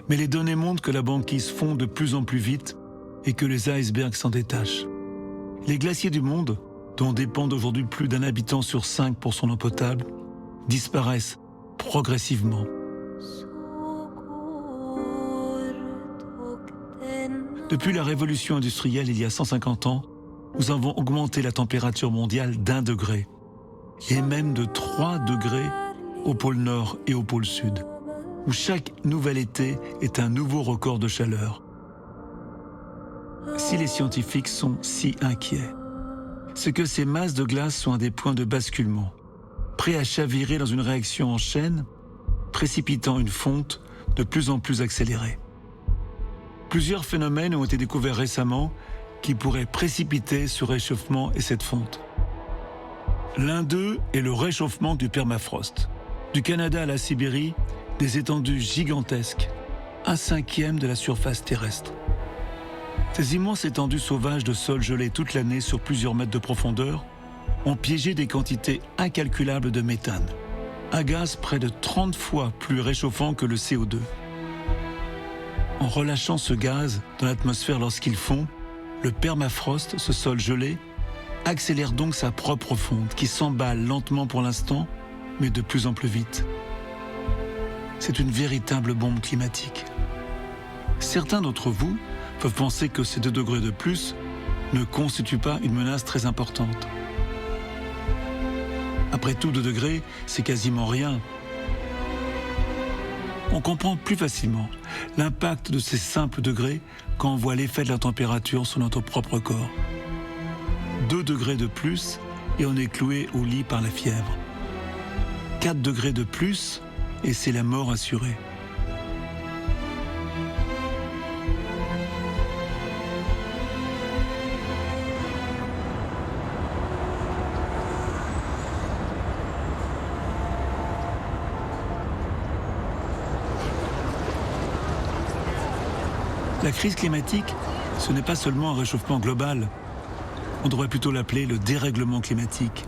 Mais les données montrent que la banquise fond de plus en plus vite et que les icebergs s'en détachent. Les glaciers du monde, dont dépendent aujourd'hui plus d'1 habitant sur 5 pour son eau potable, disparaissent progressivement. Depuis la révolution industrielle il y a 150 ans, nous avons augmenté la température mondiale d'1 degré, et même de 3 degrés au pôle Nord et au pôle Sud, où chaque nouvel été est un nouveau record de chaleur. Si les scientifiques sont si inquiets, c'est que ces masses de glace sont à des points de basculement, prêts à chavirer dans une réaction en chaîne, précipitant une fonte de plus en plus accélérée. Plusieurs phénomènes ont été découverts récemment qui pourraient précipiter ce réchauffement et cette fonte. L'un d'eux est le réchauffement du permafrost. Du Canada à la Sibérie, des étendues gigantesques, 1/5 de la surface terrestre. Ces immenses étendues sauvages de sol gelé toute l'année sur plusieurs mètres de profondeur ont piégé des quantités incalculables de méthane, un gaz près de 30 fois plus réchauffant que le CO2. En relâchant ce gaz dans l'atmosphère lorsqu'il fond, le permafrost, ce sol gelé, accélère donc sa propre fonte qui s'emballe lentement pour l'instant, mais de plus en plus vite. C'est une véritable bombe climatique. Certains d'entre vous peuvent penser que ces 2 degrés de plus ne constituent pas une menace très importante. Après tout, 2 degrés, c'est quasiment rien. On comprend plus facilement l'impact de ces simples degrés quand on voit l'effet de la température sur notre propre corps. 2 degrés de plus et on est cloué au lit par la fièvre. 4 degrés de plus et c'est la mort assurée. La crise climatique, ce n'est pas seulement un réchauffement global. On devrait plutôt l'appeler le dérèglement climatique,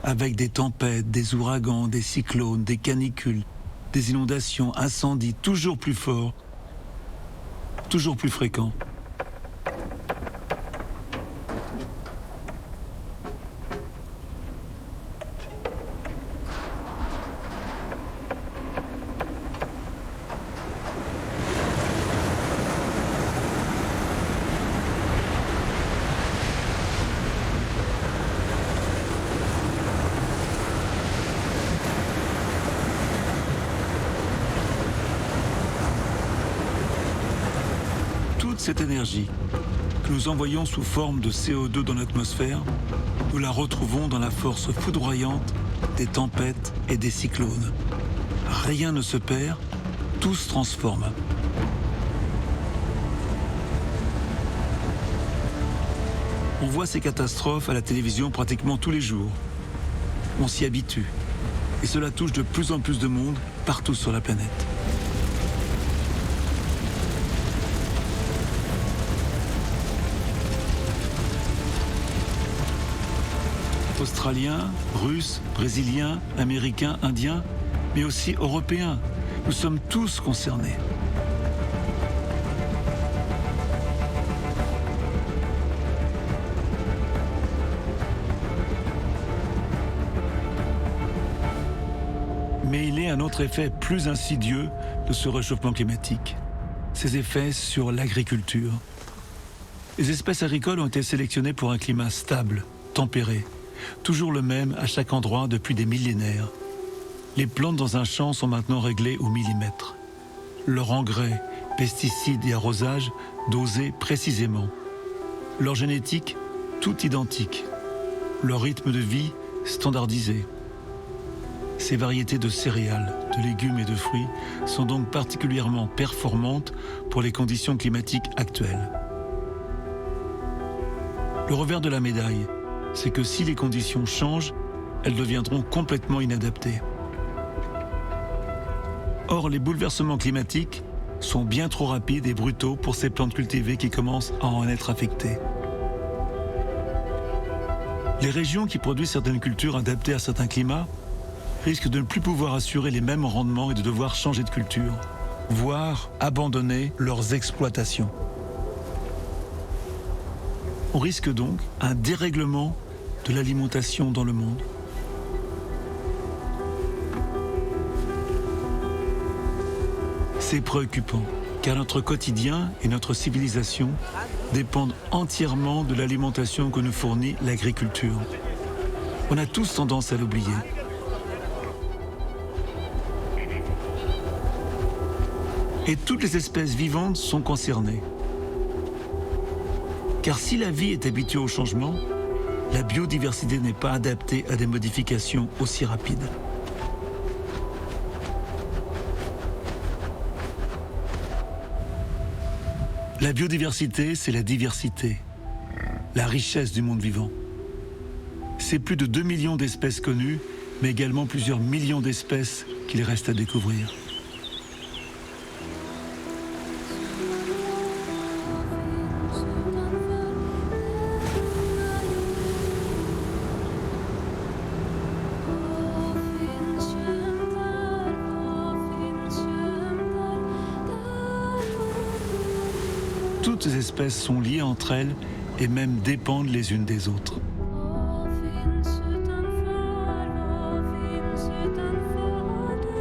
avec des tempêtes, des ouragans, des cyclones, des canicules, des inondations, incendies toujours plus forts, toujours plus fréquents. Cette énergie que nous envoyons sous forme de CO2 dans l'atmosphère, nous la retrouvons dans la force foudroyante des tempêtes et des cyclones. Rien ne se perd, tout se transforme. On voit ces catastrophes à la télévision pratiquement tous les jours. On s'y habitue. Et cela touche de plus en plus de monde partout sur la planète. Australiens, Russes, Brésiliens, Américains, Indiens, mais aussi Européens. Nous sommes tous concernés. Mais il est un autre effet plus insidieux de ce réchauffement climatique. Ses effets sur l'agriculture. Les espèces agricoles ont été sélectionnées pour un climat stable, tempéré. Toujours le même à chaque endroit depuis des millénaires. Les plantes dans un champ sont maintenant réglées au millimètre. Leur engrais, pesticides et arrosage dosés précisément. Leur génétique, tout identique. Leur rythme de vie, standardisé. Ces variétés de céréales, de légumes et de fruits sont donc particulièrement performantes pour les conditions climatiques actuelles. Le revers de la médaille, c'est que si les conditions changent, elles deviendront complètement inadaptées. Or, les bouleversements climatiques sont bien trop rapides et brutaux pour ces plantes cultivées qui commencent à en être affectées. Les régions qui produisent certaines cultures adaptées à certains climats risquent de ne plus pouvoir assurer les mêmes rendements et de devoir changer de culture, voire abandonner leurs exploitations. On risque donc un dérèglement de l'alimentation dans le monde. C'est préoccupant, car notre quotidien et notre civilisation dépendent entièrement de l'alimentation que nous fournit l'agriculture. On a tous tendance à l'oublier. Et toutes les espèces vivantes sont concernées. Car si la vie est habituée au changement, la biodiversité n'est pas adaptée à des modifications aussi rapides. La biodiversité, c'est la diversité, la richesse du monde vivant. C'est plus de 2 millions d'espèces connues, mais également plusieurs millions d'espèces qu'il reste à découvrir. Toutes ces espèces sont liées entre elles et même dépendent les unes des autres.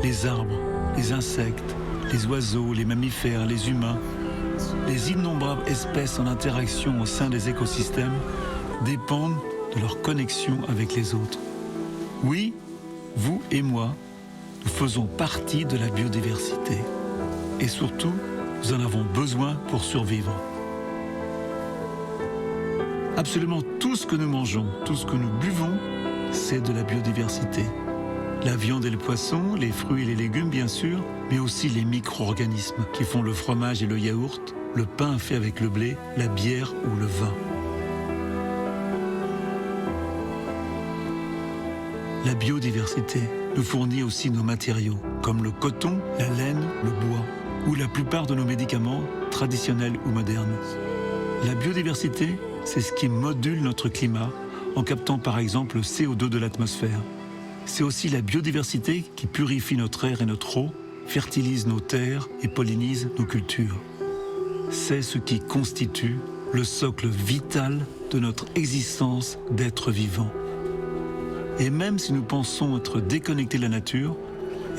Les arbres, les insectes, les oiseaux, les mammifères, les humains, les innombrables espèces en interaction au sein des écosystèmes dépendent de leur connexion avec les autres. Oui, vous et moi, nous faisons partie de la biodiversité. Et surtout, nous en avons besoin pour survivre. Absolument tout ce que nous mangeons, tout ce que nous buvons, c'est de la biodiversité. La viande et le poisson, les fruits et les légumes bien sûr, mais aussi les micro-organismes qui font le fromage et le yaourt, le pain fait avec le blé, la bière ou le vin. La biodiversité nous fournit aussi nos matériaux, comme le coton, la laine, le bois, ou la plupart de nos médicaments, traditionnels ou modernes. La biodiversité, c'est ce qui module notre climat en captant par exemple le CO2 de l'atmosphère. C'est aussi la biodiversité qui purifie notre air et notre eau, fertilise nos terres et pollinise nos cultures. C'est ce qui constitue le socle vital de notre existence d'être vivant. Et même si nous pensons être déconnectés de la nature,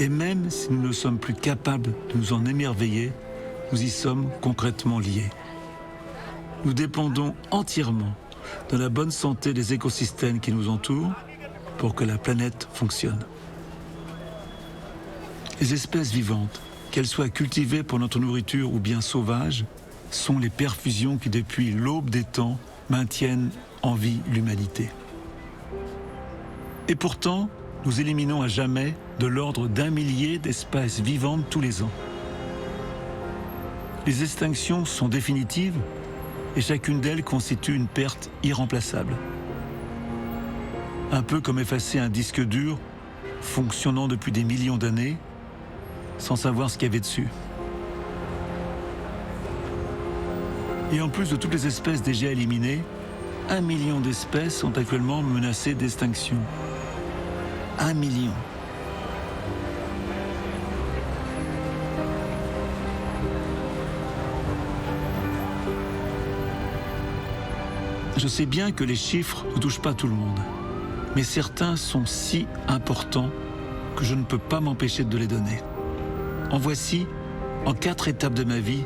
et même si nous ne sommes plus capables de nous en émerveiller, nous y sommes concrètement liés. Nous dépendons entièrement de la bonne santé des écosystèmes qui nous entourent pour que la planète fonctionne. Les espèces vivantes, qu'elles soient cultivées pour notre nourriture ou bien sauvages, sont les perfusions qui, depuis l'aube des temps, maintiennent en vie l'humanité. Et pourtant, nous éliminons à jamais de l'ordre d'1 millier d'espèces vivantes tous les ans. Les extinctions sont définitives et chacune d'elles constitue une perte irremplaçable. Un peu comme effacer un disque dur fonctionnant depuis des millions d'années sans savoir ce qu'il y avait dessus. Et en plus de toutes les espèces déjà éliminées, 1 million d'espèces sont actuellement menacées d'extinction. 1 million. Je sais bien que les chiffres ne touchent pas tout le monde, mais certains sont si importants que je ne peux pas m'empêcher de les donner. En voici, en 4 étapes de ma vie,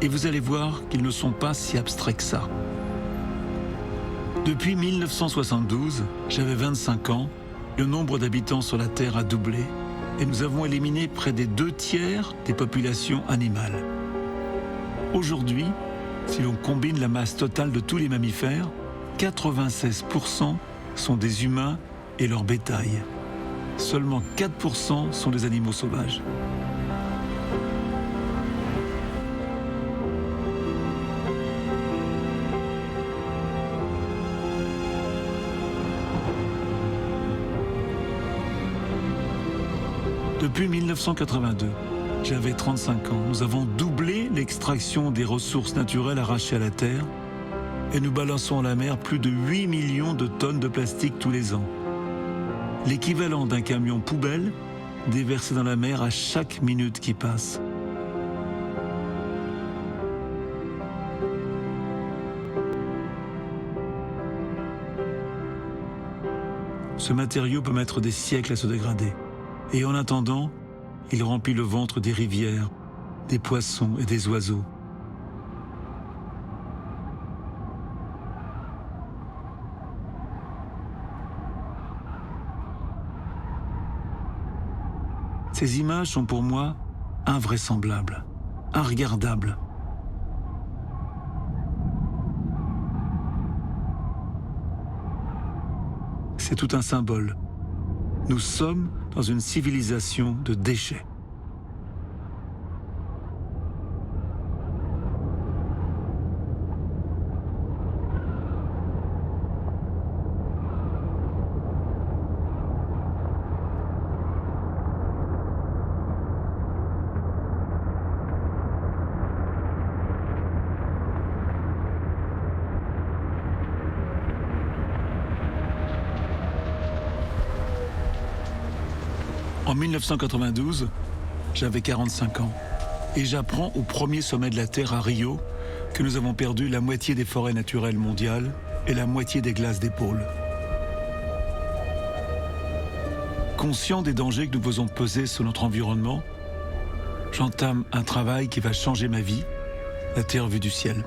et vous allez voir qu'ils ne sont pas si abstraits que ça. Depuis 1972, j'avais 25 ans, le nombre d'habitants sur la Terre a doublé et nous avons éliminé près des 2/3 des populations animales. Aujourd'hui, si l'on combine la masse totale de tous les mammifères, 96% sont des humains et leur bétail. Seulement 4% sont des animaux sauvages. Depuis 1982, j'avais 35 ans, nous avons doublé l'extraction des ressources naturelles arrachées à la Terre et nous balançons à la mer plus de 8 millions de tonnes de plastique tous les ans. L'équivalent d'un camion poubelle déversé dans la mer à chaque minute qui passe. Ce matériau peut mettre des siècles à se dégrader. Et en attendant, il remplit le ventre des rivières, des poissons et des oiseaux. Ces images sont pour moi invraisemblables, inregardables. C'est tout un symbole. Nous sommes dans une civilisation de déchets. En 1992, j'avais 45 ans et j'apprends au premier sommet de la Terre à Rio que nous avons perdu la moitié des forêts naturelles mondiales et la moitié des glaces des pôles. Conscient des dangers que nous faisons peser sur notre environnement, j'entame un travail qui va changer ma vie, la Terre vue du ciel.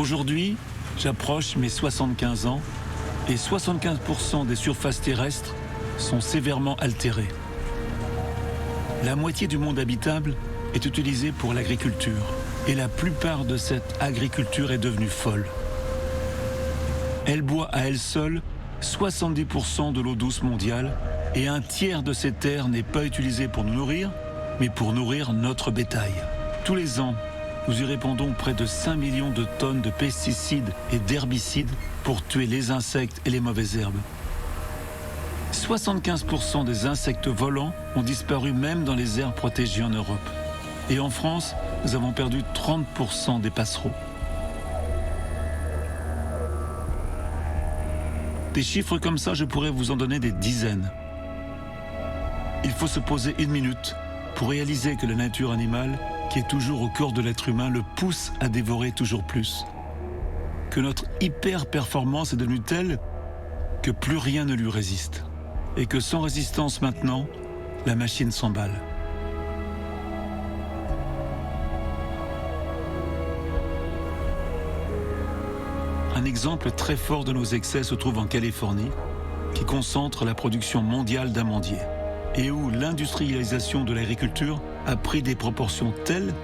Aujourd'hui, j'approche mes 75 ans et 75% des surfaces terrestres sont sévèrement altérées. La moitié du monde habitable est utilisée pour l'agriculture et la plupart de cette agriculture est devenue folle. Elle boit à elle seule 70% de l'eau douce mondiale et un tiers de ces terres n'est pas utilisé pour nous nourrir, mais pour nourrir notre bétail. Tous les ans, nous y répandons près de 5 millions de tonnes de pesticides et d'herbicides pour tuer les insectes et les mauvaises herbes. 75% des insectes volants ont disparu même dans les aires protégées en Europe. Et en France, nous avons perdu 30% des passereaux. Des chiffres comme ça, je pourrais vous en donner des dizaines. Il faut se poser une minute pour réaliser que la nature animale, qui est toujours au cœur de l'être humain, le pousse à dévorer toujours plus. Que notre hyper-performance est devenue telle que plus rien ne lui résiste. Et que sans résistance maintenant, la machine s'emballe. Un exemple très fort de nos excès se trouve en Californie, qui concentre la production mondiale d'amandiers, et où l'industrialisation de l'agriculture a pris des proportions telles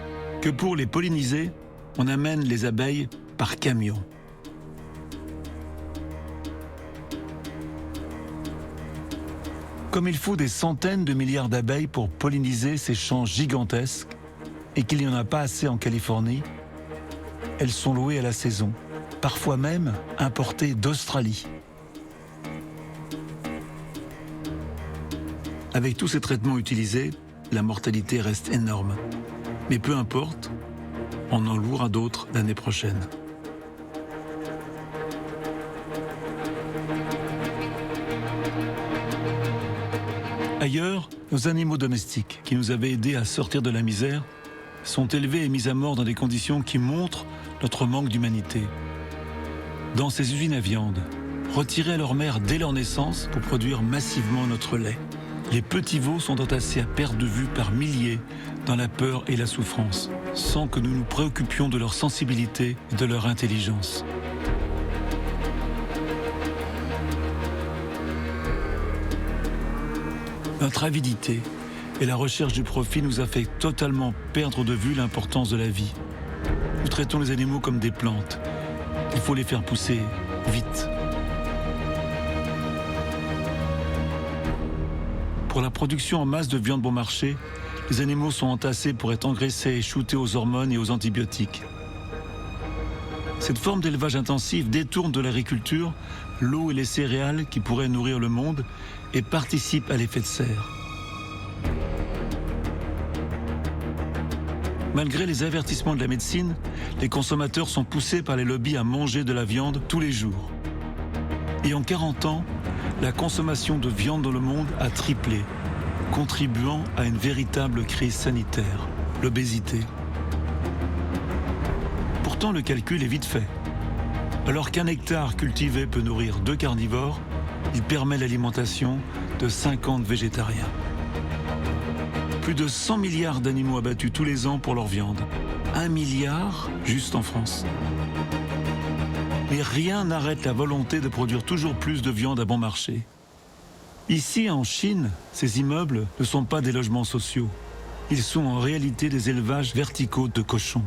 que pour les polliniser, on amène les abeilles par camion. Comme il faut des centaines de milliards d'abeilles pour polliniser ces champs gigantesques, et qu'il n'y en a pas assez en Californie, elles sont louées à la saison, parfois même importées d'Australie. Avec tous ces traitements utilisés, la mortalité reste énorme. Mais peu importe, on en louera d'autres l'année prochaine. Ailleurs, nos animaux domestiques, qui nous avaient aidés à sortir de la misère, sont élevés et mis à mort dans des conditions qui montrent notre manque d'humanité. Dans ces usines à viande, retirés à leur mère dès leur naissance pour produire massivement notre lait. Les petits veaux sont entassés à perte de vue par milliers dans la peur et la souffrance, sans que nous nous préoccupions de leur sensibilité et de leur intelligence. Notre avidité et la recherche du profit nous a fait totalement perdre de vue l'importance de la vie. Nous traitons les animaux comme des plantes. Il faut les faire pousser vite. Pour la production en masse de viande bon marché, les animaux sont entassés pour être engraissés et shootés aux hormones et aux antibiotiques. Cette forme d'élevage intensif détourne de l'agriculture l'eau et les céréales qui pourraient nourrir le monde et participe à l'effet de serre. Malgré les avertissements de la médecine, les consommateurs sont poussés par les lobbies à manger de la viande tous les jours. Et en 40 ans, la consommation de viande dans le monde a triplé, contribuant à une véritable crise sanitaire, l'obésité. Pourtant, le calcul est vite fait. Alors qu'un hectare cultivé peut nourrir 2 carnivores, il permet l'alimentation de 50 végétariens. Plus de 100 milliards d'animaux abattus tous les ans pour leur viande. 1 milliard juste en France. Mais rien n'arrête la volonté de produire toujours plus de viande à bon marché. Ici, en Chine, ces immeubles ne sont pas des logements sociaux. Ils sont en réalité des élevages verticaux de cochons.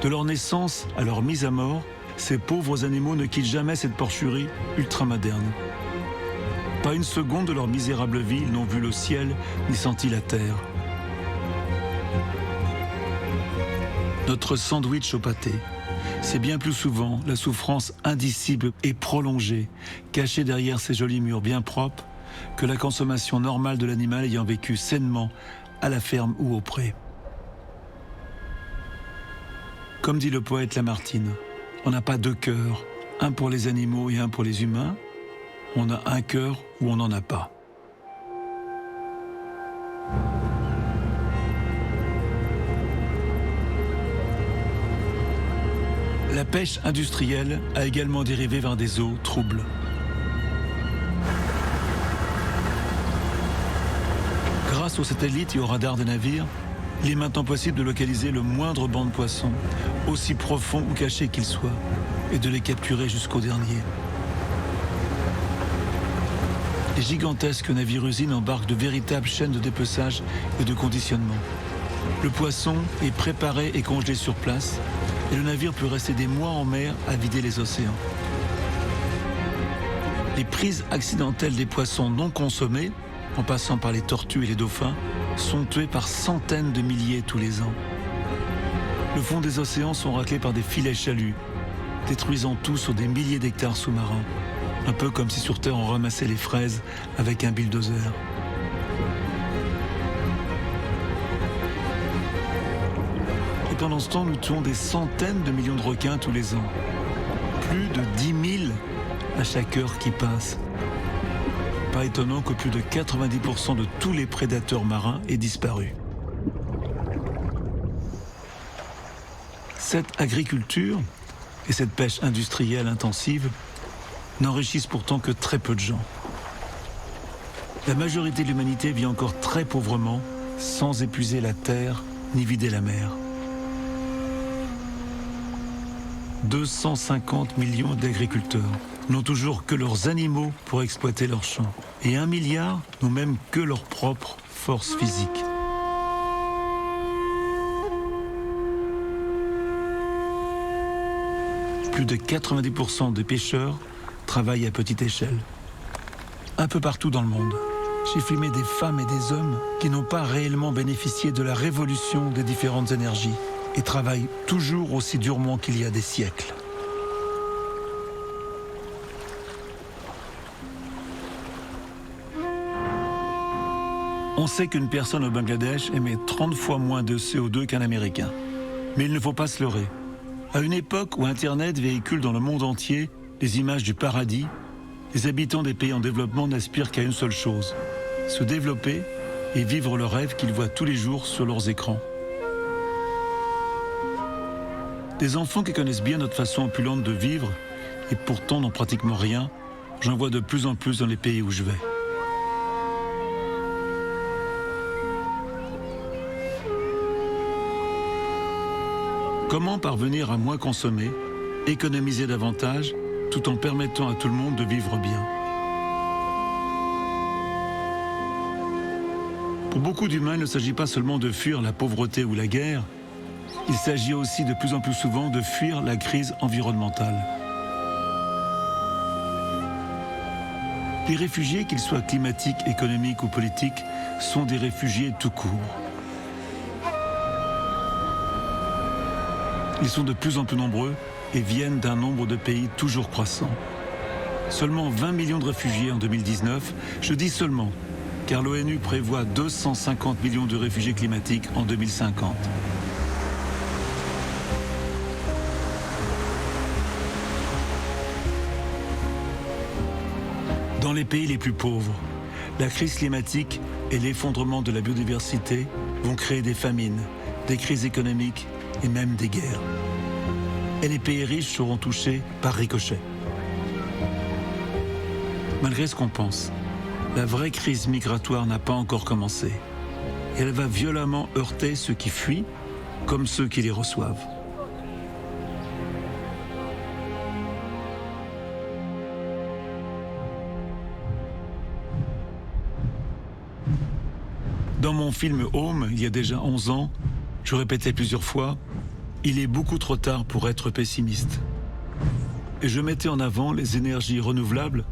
De leur naissance à leur mise à mort, ces pauvres animaux ne quittent jamais cette porcherie ultramoderne. Pas une seconde de leur misérable vie, ils n'ont vu le ciel ni senti la terre. Notre sandwich au pâté, c'est bien plus souvent la souffrance indicible et prolongée, cachée derrière ces jolis murs bien propres, que la consommation normale de l'animal ayant vécu sainement à la ferme ou au pré. Comme dit le poète Lamartine, on n'a pas 2 cœurs, un pour les animaux et un pour les humains. On a un cœur où on n'en a pas. La pêche industrielle a également dérivé vers des eaux troubles. Grâce aux satellites et aux radars des navires, il est maintenant possible de localiser le moindre banc de poissons, aussi profond ou caché qu'il soit, et de les capturer jusqu'au dernier. Les gigantesques navires-usines embarquent de véritables chaînes de dépeçage et de conditionnement. Le poisson est préparé et congelé sur place, et le navire peut rester des mois en mer à vider les océans. Les prises accidentelles des poissons non consommés, en passant par les tortues et les dauphins, sont tués par centaines de milliers tous les ans. Le fond des océans sont raclés par des filets chaluts, détruisant tout sur des milliers d'hectares sous-marins, un peu comme si sur Terre on ramassait les fraises avec un bulldozer. Et pendant ce temps, nous tuons des centaines de millions de requins tous les ans. Plus de 10 000 à chaque heure qui passe. Pas étonnant que plus de 90% de tous les prédateurs marins aient disparu. Cette agriculture et cette pêche industrielle intensive n'enrichissent pourtant que très peu de gens. La majorité de l'humanité vit encore très pauvrement, sans épuiser la terre ni vider la mer. 250 millions d'agriculteurs n'ont toujours que leurs animaux pour exploiter leurs champs. Et 1 milliard n'ont même que leur propre force physique. Plus de 90% des pêcheurs travaillent à petite échelle. Un peu partout dans le monde, j'ai filmé des femmes et des hommes qui n'ont pas réellement bénéficié de la révolution des différentes énergies et travaillent toujours aussi durement qu'il y a des siècles. On sait qu'une personne au Bangladesh émet 30 fois moins de CO2 qu'un Américain. Mais il ne faut pas se leurrer. À une époque où Internet véhicule dans le monde entier les images du paradis, les habitants des pays en développement n'aspirent qu'à une seule chose, se développer et vivre le rêve qu'ils voient tous les jours sur leurs écrans. Des enfants qui connaissent bien notre façon opulente de vivre et pourtant n'ont pratiquement rien, j'en vois de plus en plus dans les pays où je vais. Comment parvenir à moins consommer, économiser davantage, tout en permettant à tout le monde de vivre bien? Pour beaucoup d'humains, il ne s'agit pas seulement de fuir la pauvreté ou la guerre, il s'agit aussi de plus en plus souvent de fuir la crise environnementale. Les réfugiés, qu'ils soient climatiques, économiques ou politiques, sont des réfugiés tout court. Ils sont de plus en plus nombreux et viennent d'un nombre de pays toujours croissant. Seulement 20 millions de réfugiés en 2019, je dis seulement, car l'ONU prévoit 250 millions de réfugiés climatiques en 2050. Dans les pays les plus pauvres, la crise climatique et l'effondrement de la biodiversité vont créer des famines, des crises économiques et même des guerres. et les pays riches seront touchés par ricochet. Malgré ce qu'on pense, la vraie crise migratoire n'a pas encore commencé. Et elle va violemment heurter ceux qui fuient comme ceux qui les reçoivent. Dans mon film Home, il y a déjà 11 ans, je répétais plusieurs fois « Il est beaucoup trop tard pour être pessimiste ». Et je mettais en avant les énergies renouvelables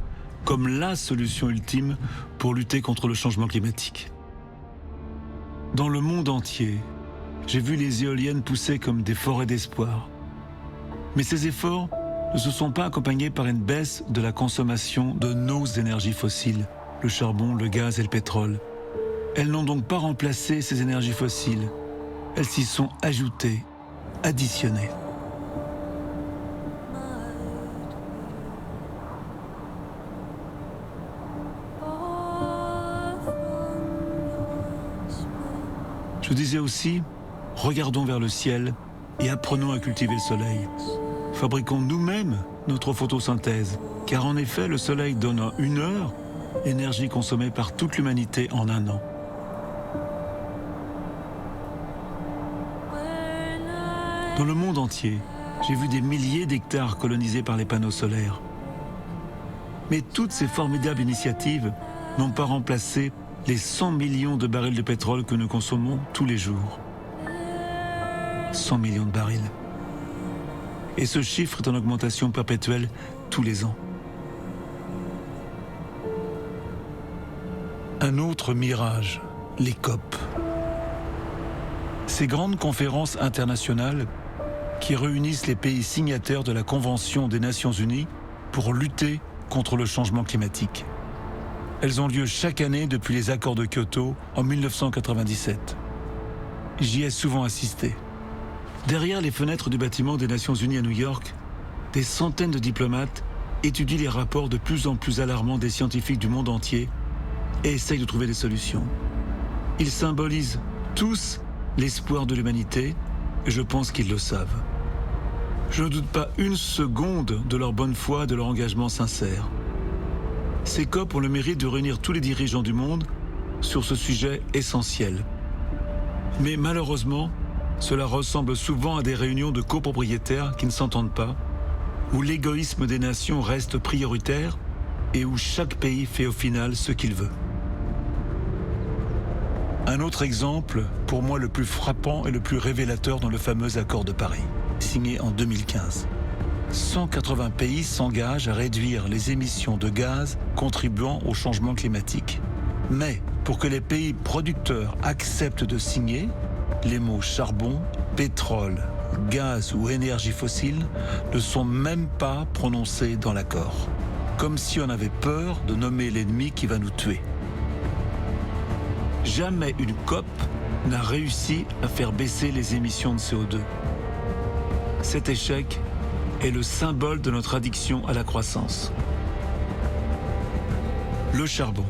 comme la solution ultime pour lutter contre le changement climatique. Dans le monde entier, j'ai vu les éoliennes pousser comme des forêts d'espoir. Mais ces efforts ne se sont pas accompagnés par une baisse de la consommation de nos énergies fossiles, le charbon, le gaz et le pétrole. Elles n'ont donc pas remplacé ces énergies fossiles. Elles s'y sont ajoutées, additionnées. Je disais aussi, regardons vers le ciel et apprenons à cultiver le soleil. Fabriquons nous-mêmes notre photosynthèse, car en effet, le soleil donne en 1 heure l'énergie consommée par toute l'humanité en 1 an. Dans le monde entier, j'ai vu des milliers d'hectares colonisés par les panneaux solaires. Mais toutes ces formidables initiatives n'ont pas remplacé les 100 millions de barils de pétrole que nous consommons tous les jours. 100 millions de barils. Et ce chiffre est en augmentation perpétuelle tous les ans. Un autre mirage, les COP. Ces grandes conférences internationales qui réunissent les pays signataires de la Convention des Nations Unies pour lutter contre le changement climatique. Elles ont lieu chaque année depuis les accords de Kyoto en 1997. J'y ai souvent assisté. Derrière les fenêtres du bâtiment des Nations Unies à New York, des centaines de diplomates étudient les rapports de plus en plus alarmants des scientifiques du monde entier et essayent de trouver des solutions. Ils symbolisent tous l'espoir de l'humanité et je pense qu'ils le savent. Je ne doute pas une seconde de leur bonne foi et de leur engagement sincère. Ces COP ont le mérite de réunir tous les dirigeants du monde sur ce sujet essentiel. Mais malheureusement, cela ressemble souvent à des réunions de copropriétaires qui ne s'entendent pas, où l'égoïsme des nations reste prioritaire et où chaque pays fait au final ce qu'il veut. Un autre exemple, pour moi le plus frappant et le plus révélateur dans le fameux accord de Paris, signé en 2015. 180 pays s'engagent à réduire les émissions de gaz contribuant au changement climatique. Mais pour que les pays producteurs acceptent de signer, les mots charbon, pétrole, gaz ou énergie fossile ne sont même pas prononcés dans l'accord. Comme si on avait peur de nommer l'ennemi qui va nous tuer. Jamais une COP n'a réussi à faire baisser les émissions de CO2. Cet échec est le symbole de notre addiction à la croissance. Le charbon,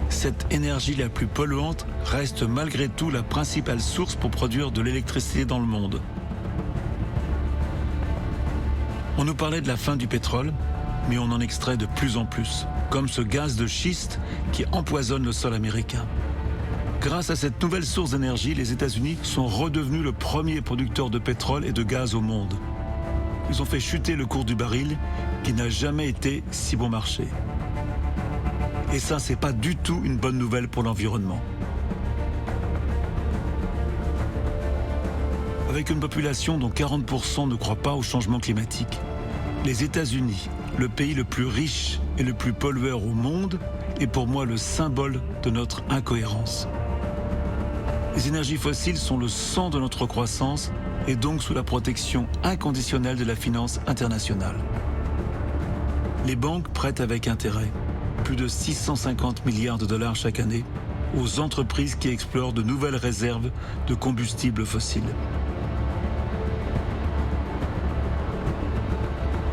cette énergie la plus polluante, reste malgré tout la principale source pour produire de l'électricité dans le monde. On nous parlait de la fin du pétrole, mais on en extrait de plus en plus, comme ce gaz de schiste qui empoisonne le sol américain. Grâce à cette nouvelle source d'énergie, les États-Unis sont redevenus le premier producteur de pétrole et de gaz au monde. Ils ont fait chuter le cours du baril qui n'a jamais été si bon marché. Et ça, c'est pas du tout une bonne nouvelle pour l'environnement. Avec une population dont 40% ne croient pas au changement climatique, les États-Unis, le pays le plus riche et le plus pollueur au monde, est pour moi le symbole de notre incohérence. Les énergies fossiles sont le sang de notre croissance et donc sous la protection inconditionnelle de la finance internationale. Les banques prêtent avec intérêt plus de 650 milliards de dollars chaque année aux entreprises qui explorent de nouvelles réserves de combustibles fossiles.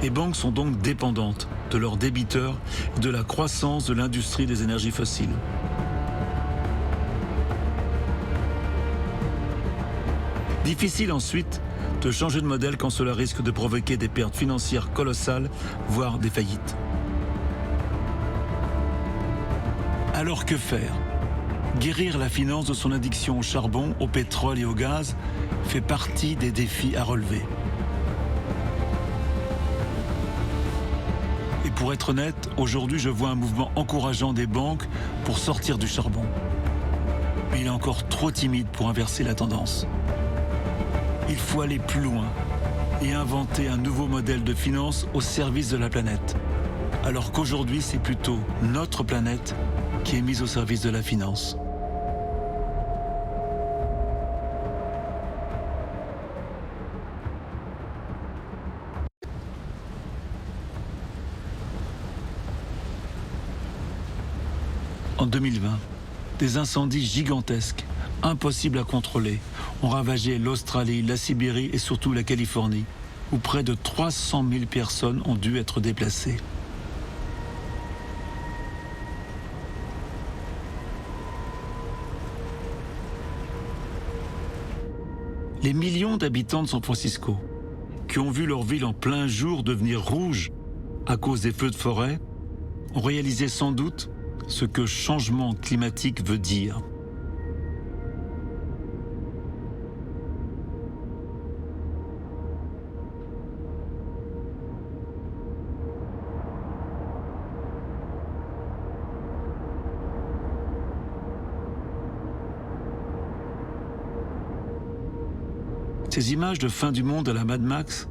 Les banques sont donc dépendantes de leurs débiteurs et de la croissance de l'industrie des énergies fossiles. Difficile ensuite de changer de modèle quand cela risque de provoquer des pertes financières colossales, voire des faillites. Alors que faire ? Guérir la finance de son addiction au charbon, au pétrole et au gaz fait partie des défis à relever. Et pour être honnête, aujourd'hui je vois un mouvement encourageant des banques pour sortir du charbon. Mais il est encore trop timide pour inverser la tendance. Il faut aller plus loin et inventer un nouveau modèle de finance au service de la planète. Alors qu'aujourd'hui, c'est plutôt notre planète qui est mise au service de la finance. En 2020, des incendies gigantesques, impossibles à contrôler, ont ravagé l'Australie, la Sibérie et surtout la Californie, où près de 300 000 personnes ont dû être déplacées. Les millions d'habitants de San Francisco, qui ont vu leur ville en plein jour devenir rouge à cause des feux de forêt, ont réalisé sans doute ce que changement climatique veut dire. Ces images de fin du monde à la Mad Max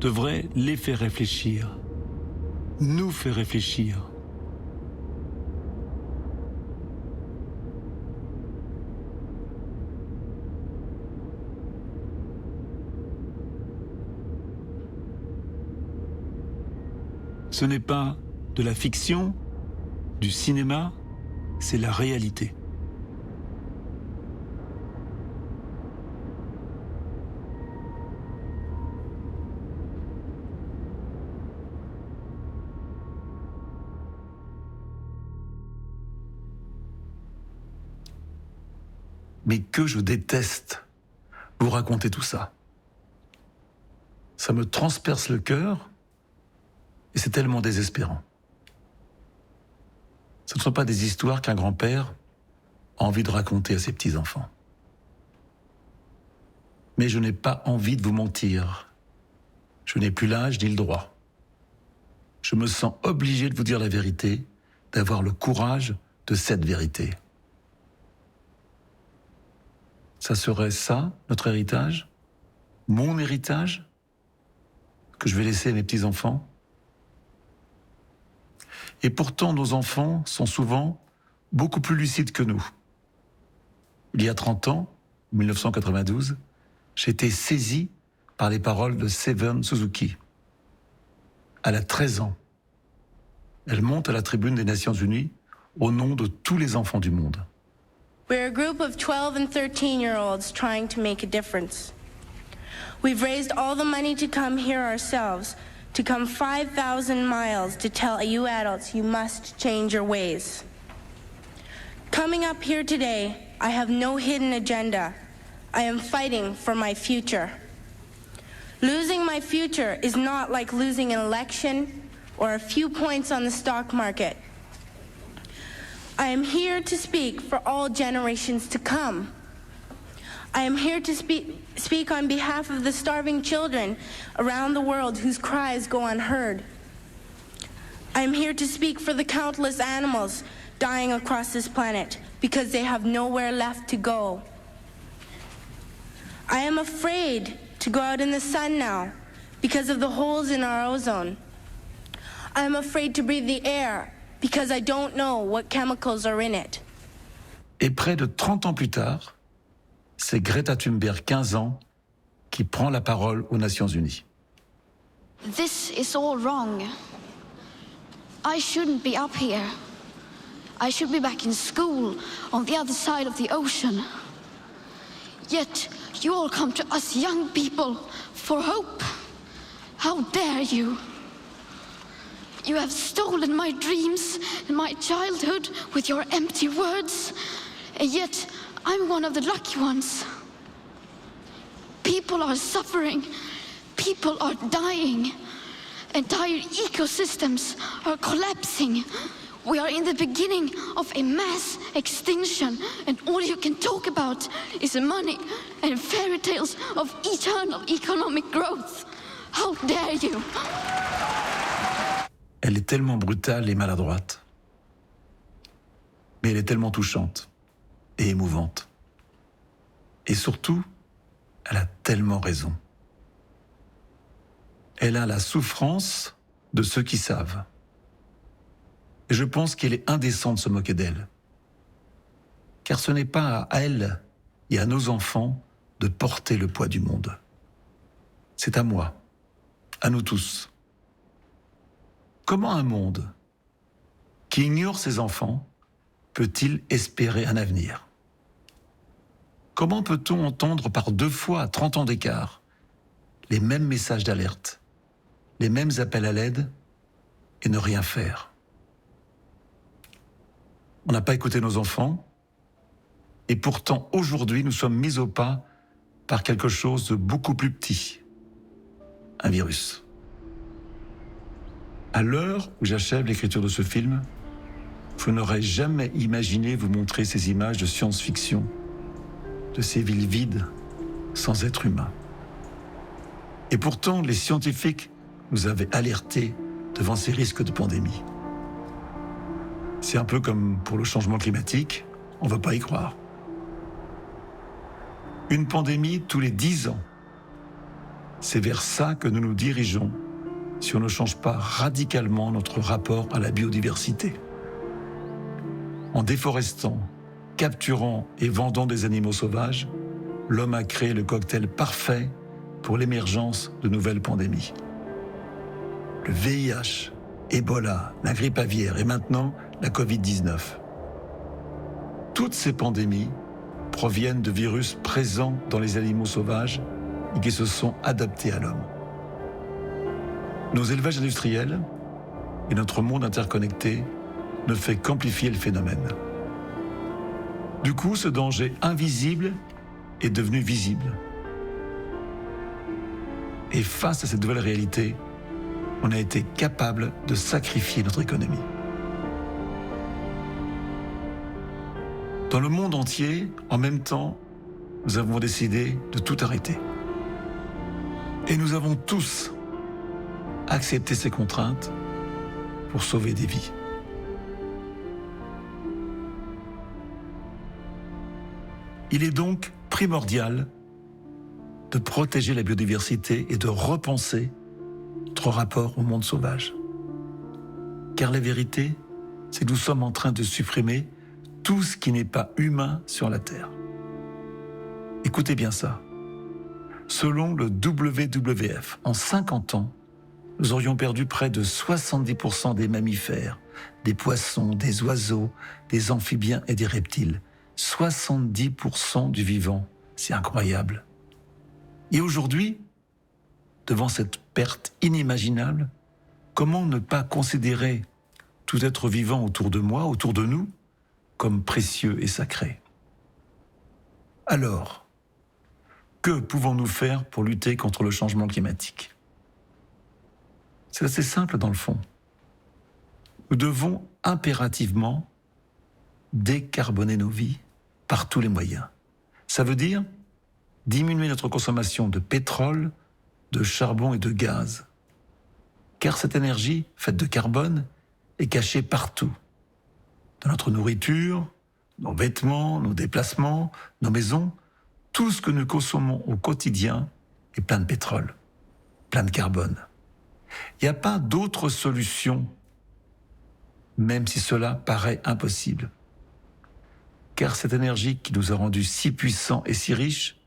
devraient les faire réfléchir, nous faire réfléchir. Ce n'est pas de la fiction, du cinéma, c'est la réalité. Mais que je déteste vous raconter tout ça. Ça me transperce le cœur et c'est tellement désespérant. Ce ne sont pas des histoires qu'un grand-père a envie de raconter à ses petits-enfants. Mais je n'ai pas envie de vous mentir. Je n'ai plus l'âge ni le droit. Je me sens obligé de vous dire la vérité, d'avoir le courage de cette vérité. Ça serait ça, notre héritage ? Mon héritage ? Que je vais laisser à mes petits-enfants ? Et pourtant, nos enfants sont souvent beaucoup plus lucides que nous. Il y a 30 ans, en 1992, j'ai été saisi par les paroles de Seven Suzuki. Elle a 13 ans. Elle monte à la tribune des Nations Unies au nom de tous les enfants du monde. We're a group of 12 and 13-year-olds trying to make a difference. We've raised all the money to come here ourselves, to come 5,000 miles to tell you adults you must change your ways. Coming up here today, I have no hidden agenda. I am fighting for my future. Losing my future is not like losing an election or a few points on the stock market. I am here to speak for all generations to come. I am here to speak on behalf of the starving children around the world whose cries go unheard. I am here to speak for the countless animals dying across this planet because they have nowhere left to go. I am afraid to go out in the sun now because of the holes in our ozone. I am afraid to breathe the air because I don't know what chemicals are in it. Et près de 30 ans plus tard, c'est Greta Thunberg, 15 ans, qui prend la parole aux Nations Unies. This is all wrong. I shouldn't be up here. I should be back in school on the other side of the ocean. Yet you all come to us young people for hope. How dare you? You have stolen my dreams and my childhood with your empty words, and yet I'm one of the lucky ones. Be People are suffering. People are dying. Entire ecosystems are collapsing. We are in the beginning of a mass extinction, and all you can talk about is money and fairy tales of eternal economic growth. How dare you? Elle est tellement brutale et maladroite. Mais elle est tellement touchante et émouvante. Et surtout, elle a tellement raison. Elle a la souffrance de ceux qui savent. Et je pense qu'il est indécent de se moquer d'elle. Car ce n'est pas à elle et à nos enfants de porter le poids du monde. C'est à moi, à nous tous. Comment un monde qui ignore ses enfants peut-il espérer un avenir? Comment peut-on entendre par 2 fois à 30 ans d'écart les mêmes messages d'alerte, les mêmes appels à l'aide et ne rien faire? On n'a pas écouté nos enfants et pourtant aujourd'hui nous sommes mis au pas par quelque chose de beaucoup plus petit, un virus. À l'heure où j'achève l'écriture de ce film, je n'aurais jamais imaginé vous montrer ces images de science-fiction, de ces villes vides, sans être humains. Et pourtant, les scientifiques nous avaient alertés devant ces risques de pandémie. C'est un peu comme pour le changement climatique, on ne veut pas y croire. Une pandémie tous les 10 ans. C'est vers ça que nous nous dirigeons si on ne change pas radicalement notre rapport à la biodiversité. En déforestant, capturant et vendant des animaux sauvages, l'homme a créé le cocktail parfait pour l'émergence de nouvelles pandémies. Le VIH, Ebola, la grippe aviaire et maintenant la Covid-19. Toutes ces pandémies proviennent de virus présents dans les animaux sauvages et qui se sont adaptés à l'homme. Nos élevages industriels et notre monde interconnecté ne fait qu'amplifier le phénomène. Du coup, ce danger invisible est devenu visible. Et face à cette nouvelle réalité, on a été capable de sacrifier notre économie. Dans le monde entier, en même temps, nous avons décidé de tout arrêter. Et nous avons tous accepté ces contraintes pour sauver des vies. Il est donc primordial de protéger la biodiversité et de repenser notre rapport au monde sauvage. Car la vérité, c'est que nous sommes en train de supprimer tout ce qui n'est pas humain sur la Terre. Écoutez bien ça. Selon le WWF, en 50 ans, nous aurions perdu près de 70% des mammifères, des poissons, des oiseaux, des amphibiens et des reptiles. 70% du vivant, c'est incroyable. Et aujourd'hui, devant cette perte inimaginable, comment ne pas considérer tout être vivant autour de moi, autour de nous, comme précieux et sacré? Alors, que pouvons-nous faire pour lutter contre le changement climatique? C'est assez simple dans le fond. Nous devons impérativement décarboner nos vies par tous les moyens. Ça veut dire diminuer notre consommation de pétrole, de charbon et de gaz. Car cette énergie, faite de carbone, est cachée partout. Dans notre nourriture, nos vêtements, nos déplacements, nos maisons, tout ce que nous consommons au quotidien est plein de pétrole, plein de carbone. Il n'y a pas d'autre solution, même si cela paraît impossible. Car cette énergie qui nous a rendus si puissants et si riches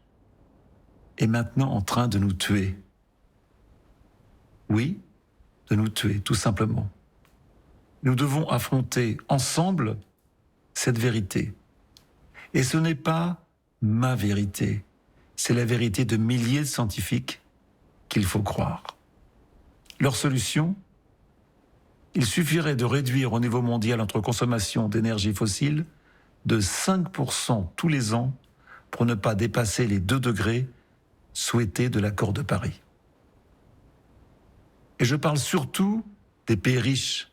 est maintenant en train de nous tuer. Oui, de nous tuer, tout simplement. Nous devons affronter ensemble cette vérité. Et ce n'est pas ma vérité, c'est la vérité de milliers de scientifiques qu'il faut croire. Leur solution, il suffirait de réduire au niveau mondial notre consommation d'énergie fossile de 5% tous les ans pour ne pas dépasser les 2 degrés souhaitée de l'accord de Paris. Et je parle surtout des pays riches,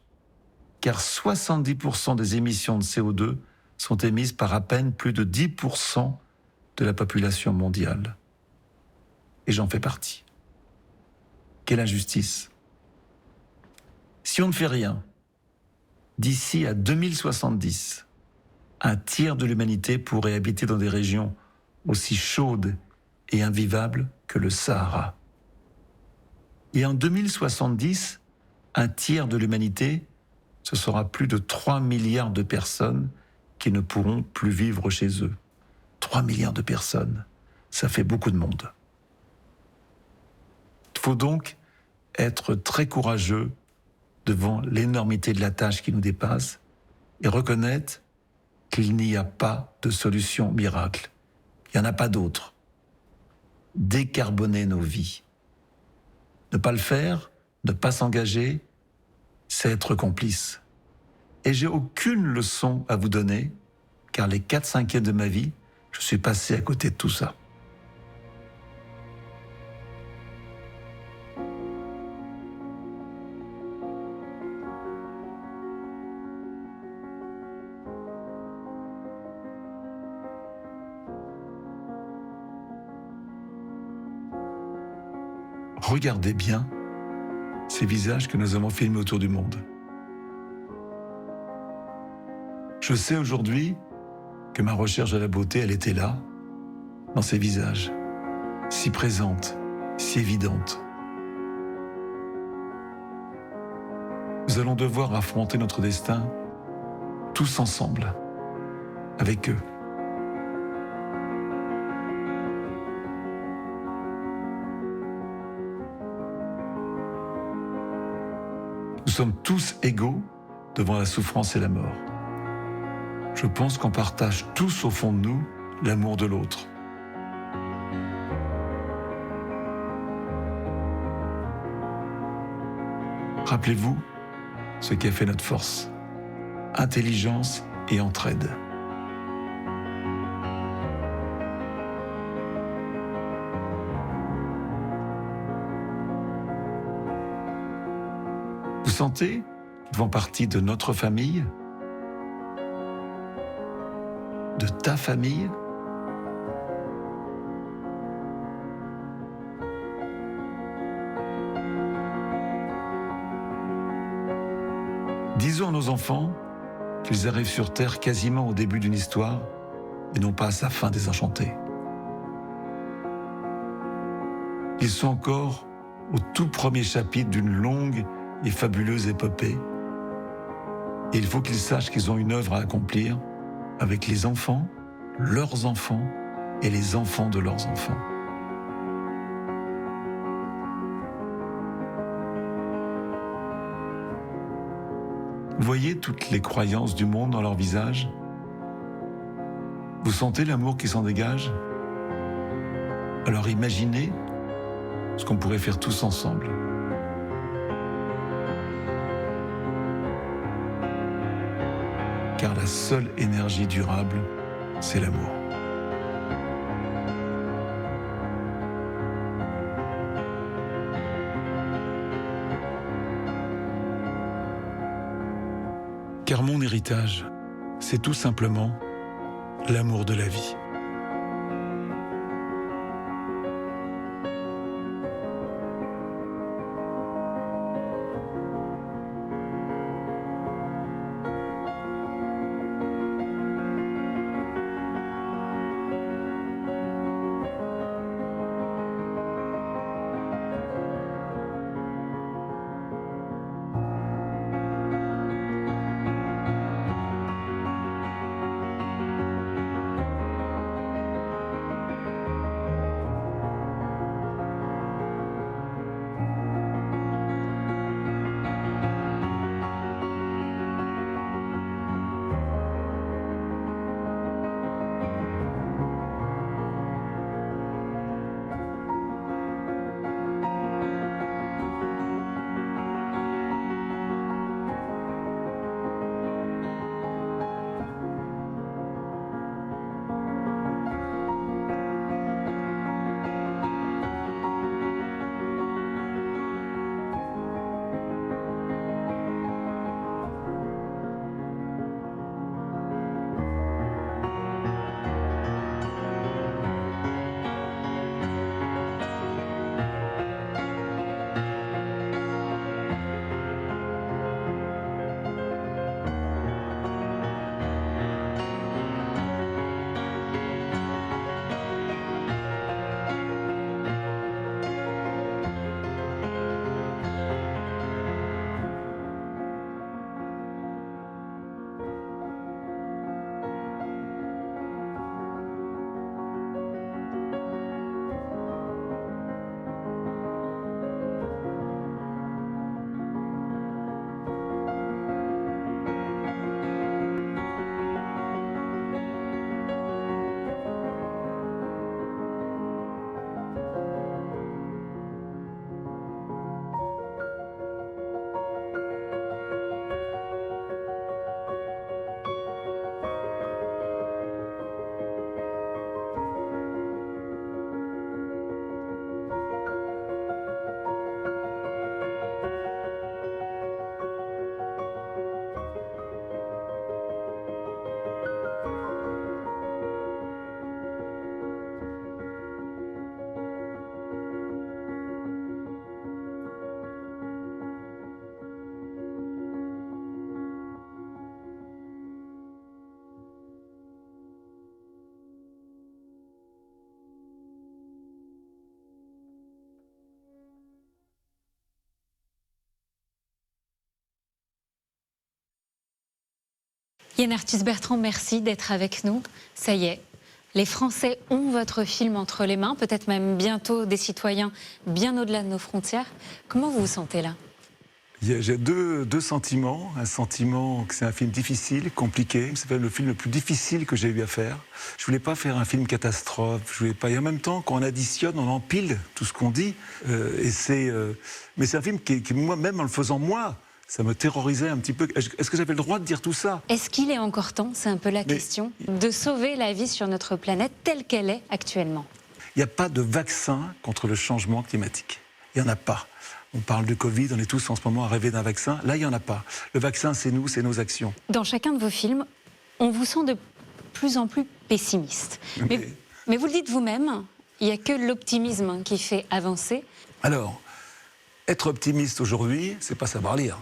car 70% des émissions de CO2 sont émises par à peine plus de 10% de la population mondiale. Et j'en fais partie. Quelle injustice! Si on ne fait rien, d'ici à 2070, un tiers de l'humanité pourrait habiter dans des régions aussi chaudes et invivables que le Sahara. Et en 2070, un tiers de l'humanité, ce sera plus de 3 milliards de personnes qui ne pourront plus vivre chez eux. 3 milliards de personnes, ça fait beaucoup de monde. Il faut donc être très courageux devant l'énormité de la tâche qui nous dépasse et reconnaître qu'il n'y a pas de solution miracle. Il n'y en a pas d'autre. Décarboner nos vies. Ne pas le faire, ne pas s'engager, c'est être complice. Et j'ai aucune leçon à vous donner, car les 4/5 de ma vie, je suis passé à côté de tout ça. Regardez bien ces visages que nous avons filmés autour du monde. Je sais aujourd'hui que ma recherche de la beauté, elle était là, dans ces visages, si présente, si évidente. Nous allons devoir affronter notre destin tous ensemble, avec eux. Nous sommes tous égaux devant la souffrance et la mort. Je pense qu'on partage tous au fond de nous l'amour de l'autre. Rappelez-vous ce qui a fait notre force, intelligence et entraide. Vous sentez qu'ils font partie de notre famille, de ta famille? Disons à nos enfants qu'ils arrivent sur Terre quasiment au début d'une histoire et non pas à sa fin désenchantée. Ils sont encore au tout premier chapitre d'une longue et fabuleuse épopée. Et il faut qu'ils sachent qu'ils ont une œuvre à accomplir avec les enfants, leurs enfants et les enfants de leurs enfants. Vous voyez toutes les croyances du monde dans leur visage? Vous sentez l'amour qui s'en dégage? Alors imaginez ce qu'on pourrait faire tous ensemble. Car la seule énergie durable, c'est l'amour. Car mon héritage, c'est tout simplement l'amour de la vie. Yann Arthus-Bertrand, merci d'être avec nous. Ça y est, les Français ont votre film entre les mains, peut-être même bientôt des citoyens bien au-delà de nos frontières. Comment vous vous sentez là ? J'ai deux sentiments. Un sentiment que c'est un film difficile, compliqué. C'est le film le plus difficile que j'ai eu à faire. Je voulais pas faire un film catastrophe. Je voulais pas. Et en même temps, quand on additionne, on empile tout ce qu'on dit. Mais c'est un film qui moi-même, en le faisant moi, ça me terrorisait un petit peu. Est-ce que j'avais le droit de dire tout ça ? Est-ce qu'il est encore temps, c'est un peu la question, de sauver la vie sur notre planète telle qu'elle est actuellement ? Il n'y a pas de vaccin contre le changement climatique. Il n'y en a pas. On parle du Covid, on est tous en ce moment à rêver d'un vaccin. Là, il n'y en a pas. Le vaccin, c'est nous, c'est nos actions. Dans chacun de vos films, on vous sent de plus en plus pessimiste. Mais vous le dites vous-même, il n'y a que l'optimisme qui fait avancer. Alors, être optimiste aujourd'hui, c'est pas savoir lire.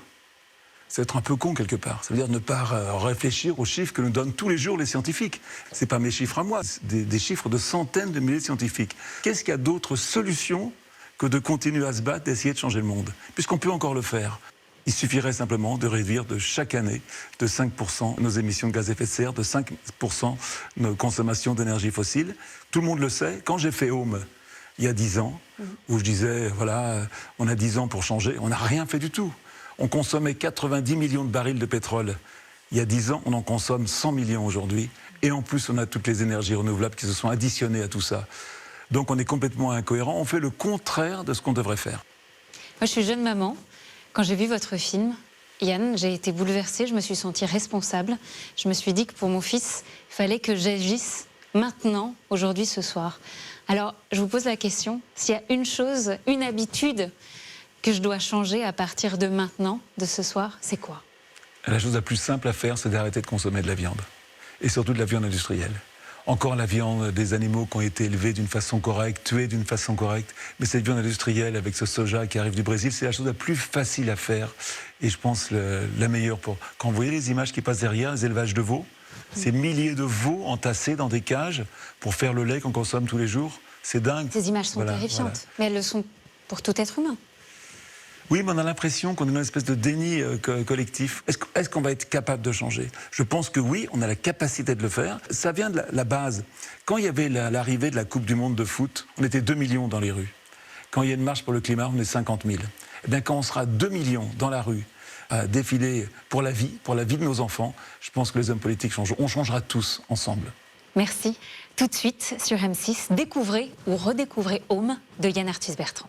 C'est être un peu con quelque part. Ça veut dire ne pas réfléchir aux chiffres que nous donnent tous les jours les scientifiques. C'est pas mes chiffres à moi, c'est des chiffres de centaines de milliers de scientifiques. Qu'est-ce qu'il y a d'autre solution que de continuer à se battre, d'essayer de changer le monde, puisqu'on peut encore le faire. Il suffirait simplement de réduire de chaque année de 5% nos émissions de gaz à effet de serre, de 5% nos consommations d'énergie fossile. Tout le monde le sait. Quand j'ai fait Home, il y a 10 ans, où je disais, voilà, on a 10 ans pour changer, on n'a rien fait du tout. On consommait 90 millions de barils de pétrole. Il y a 10 ans, on en consomme 100 millions aujourd'hui. Et en plus, on a toutes les énergies renouvelables qui se sont additionnées à tout ça. Donc on est complètement incohérent, on fait le contraire de ce qu'on devrait faire. Moi je suis jeune maman, quand j'ai vu votre film, Yann, j'ai été bouleversée, je me suis sentie responsable. Je me suis dit que pour mon fils, il fallait que j'agisse maintenant, aujourd'hui, ce soir. Alors je vous pose la question, s'il y a une chose, une habitude que je dois changer à partir de maintenant, de ce soir, c'est quoi ? La chose la plus simple à faire, c'est d'arrêter de consommer de la viande. Et surtout de la viande industrielle. Encore la viande des animaux qui ont été élevés d'une façon correcte, tués d'une façon correcte. Mais cette viande industrielle avec ce soja qui arrive du Brésil, c'est la chose la plus facile à faire. Et je pense la meilleure pour... Quand vous voyez les images qui passent derrière, les élevages de veaux, ces milliers de veaux entassés dans des cages pour faire le lait qu'on consomme tous les jours, c'est dingue. Ces images sont terrifiantes, mais elles le sont pour tout être humain. Oui, mais on a l'impression qu'on est dans une espèce de déni collectif. Est-ce qu'on va être capable de changer ? Je pense que oui, on a la capacité de le faire. Ça vient de la base. Quand il y avait l'arrivée de la Coupe du Monde de foot, on était 2 millions dans les rues. Quand il y a une marche pour le climat, on est 50 000. Eh bien, quand on sera 2 millions dans la rue, à défiler pour la vie de nos enfants, je pense que les hommes politiques changent. On changera tous ensemble. Merci. Tout de suite, sur M6, découvrez ou redécouvrez Home de Yann Arthus-Bertrand.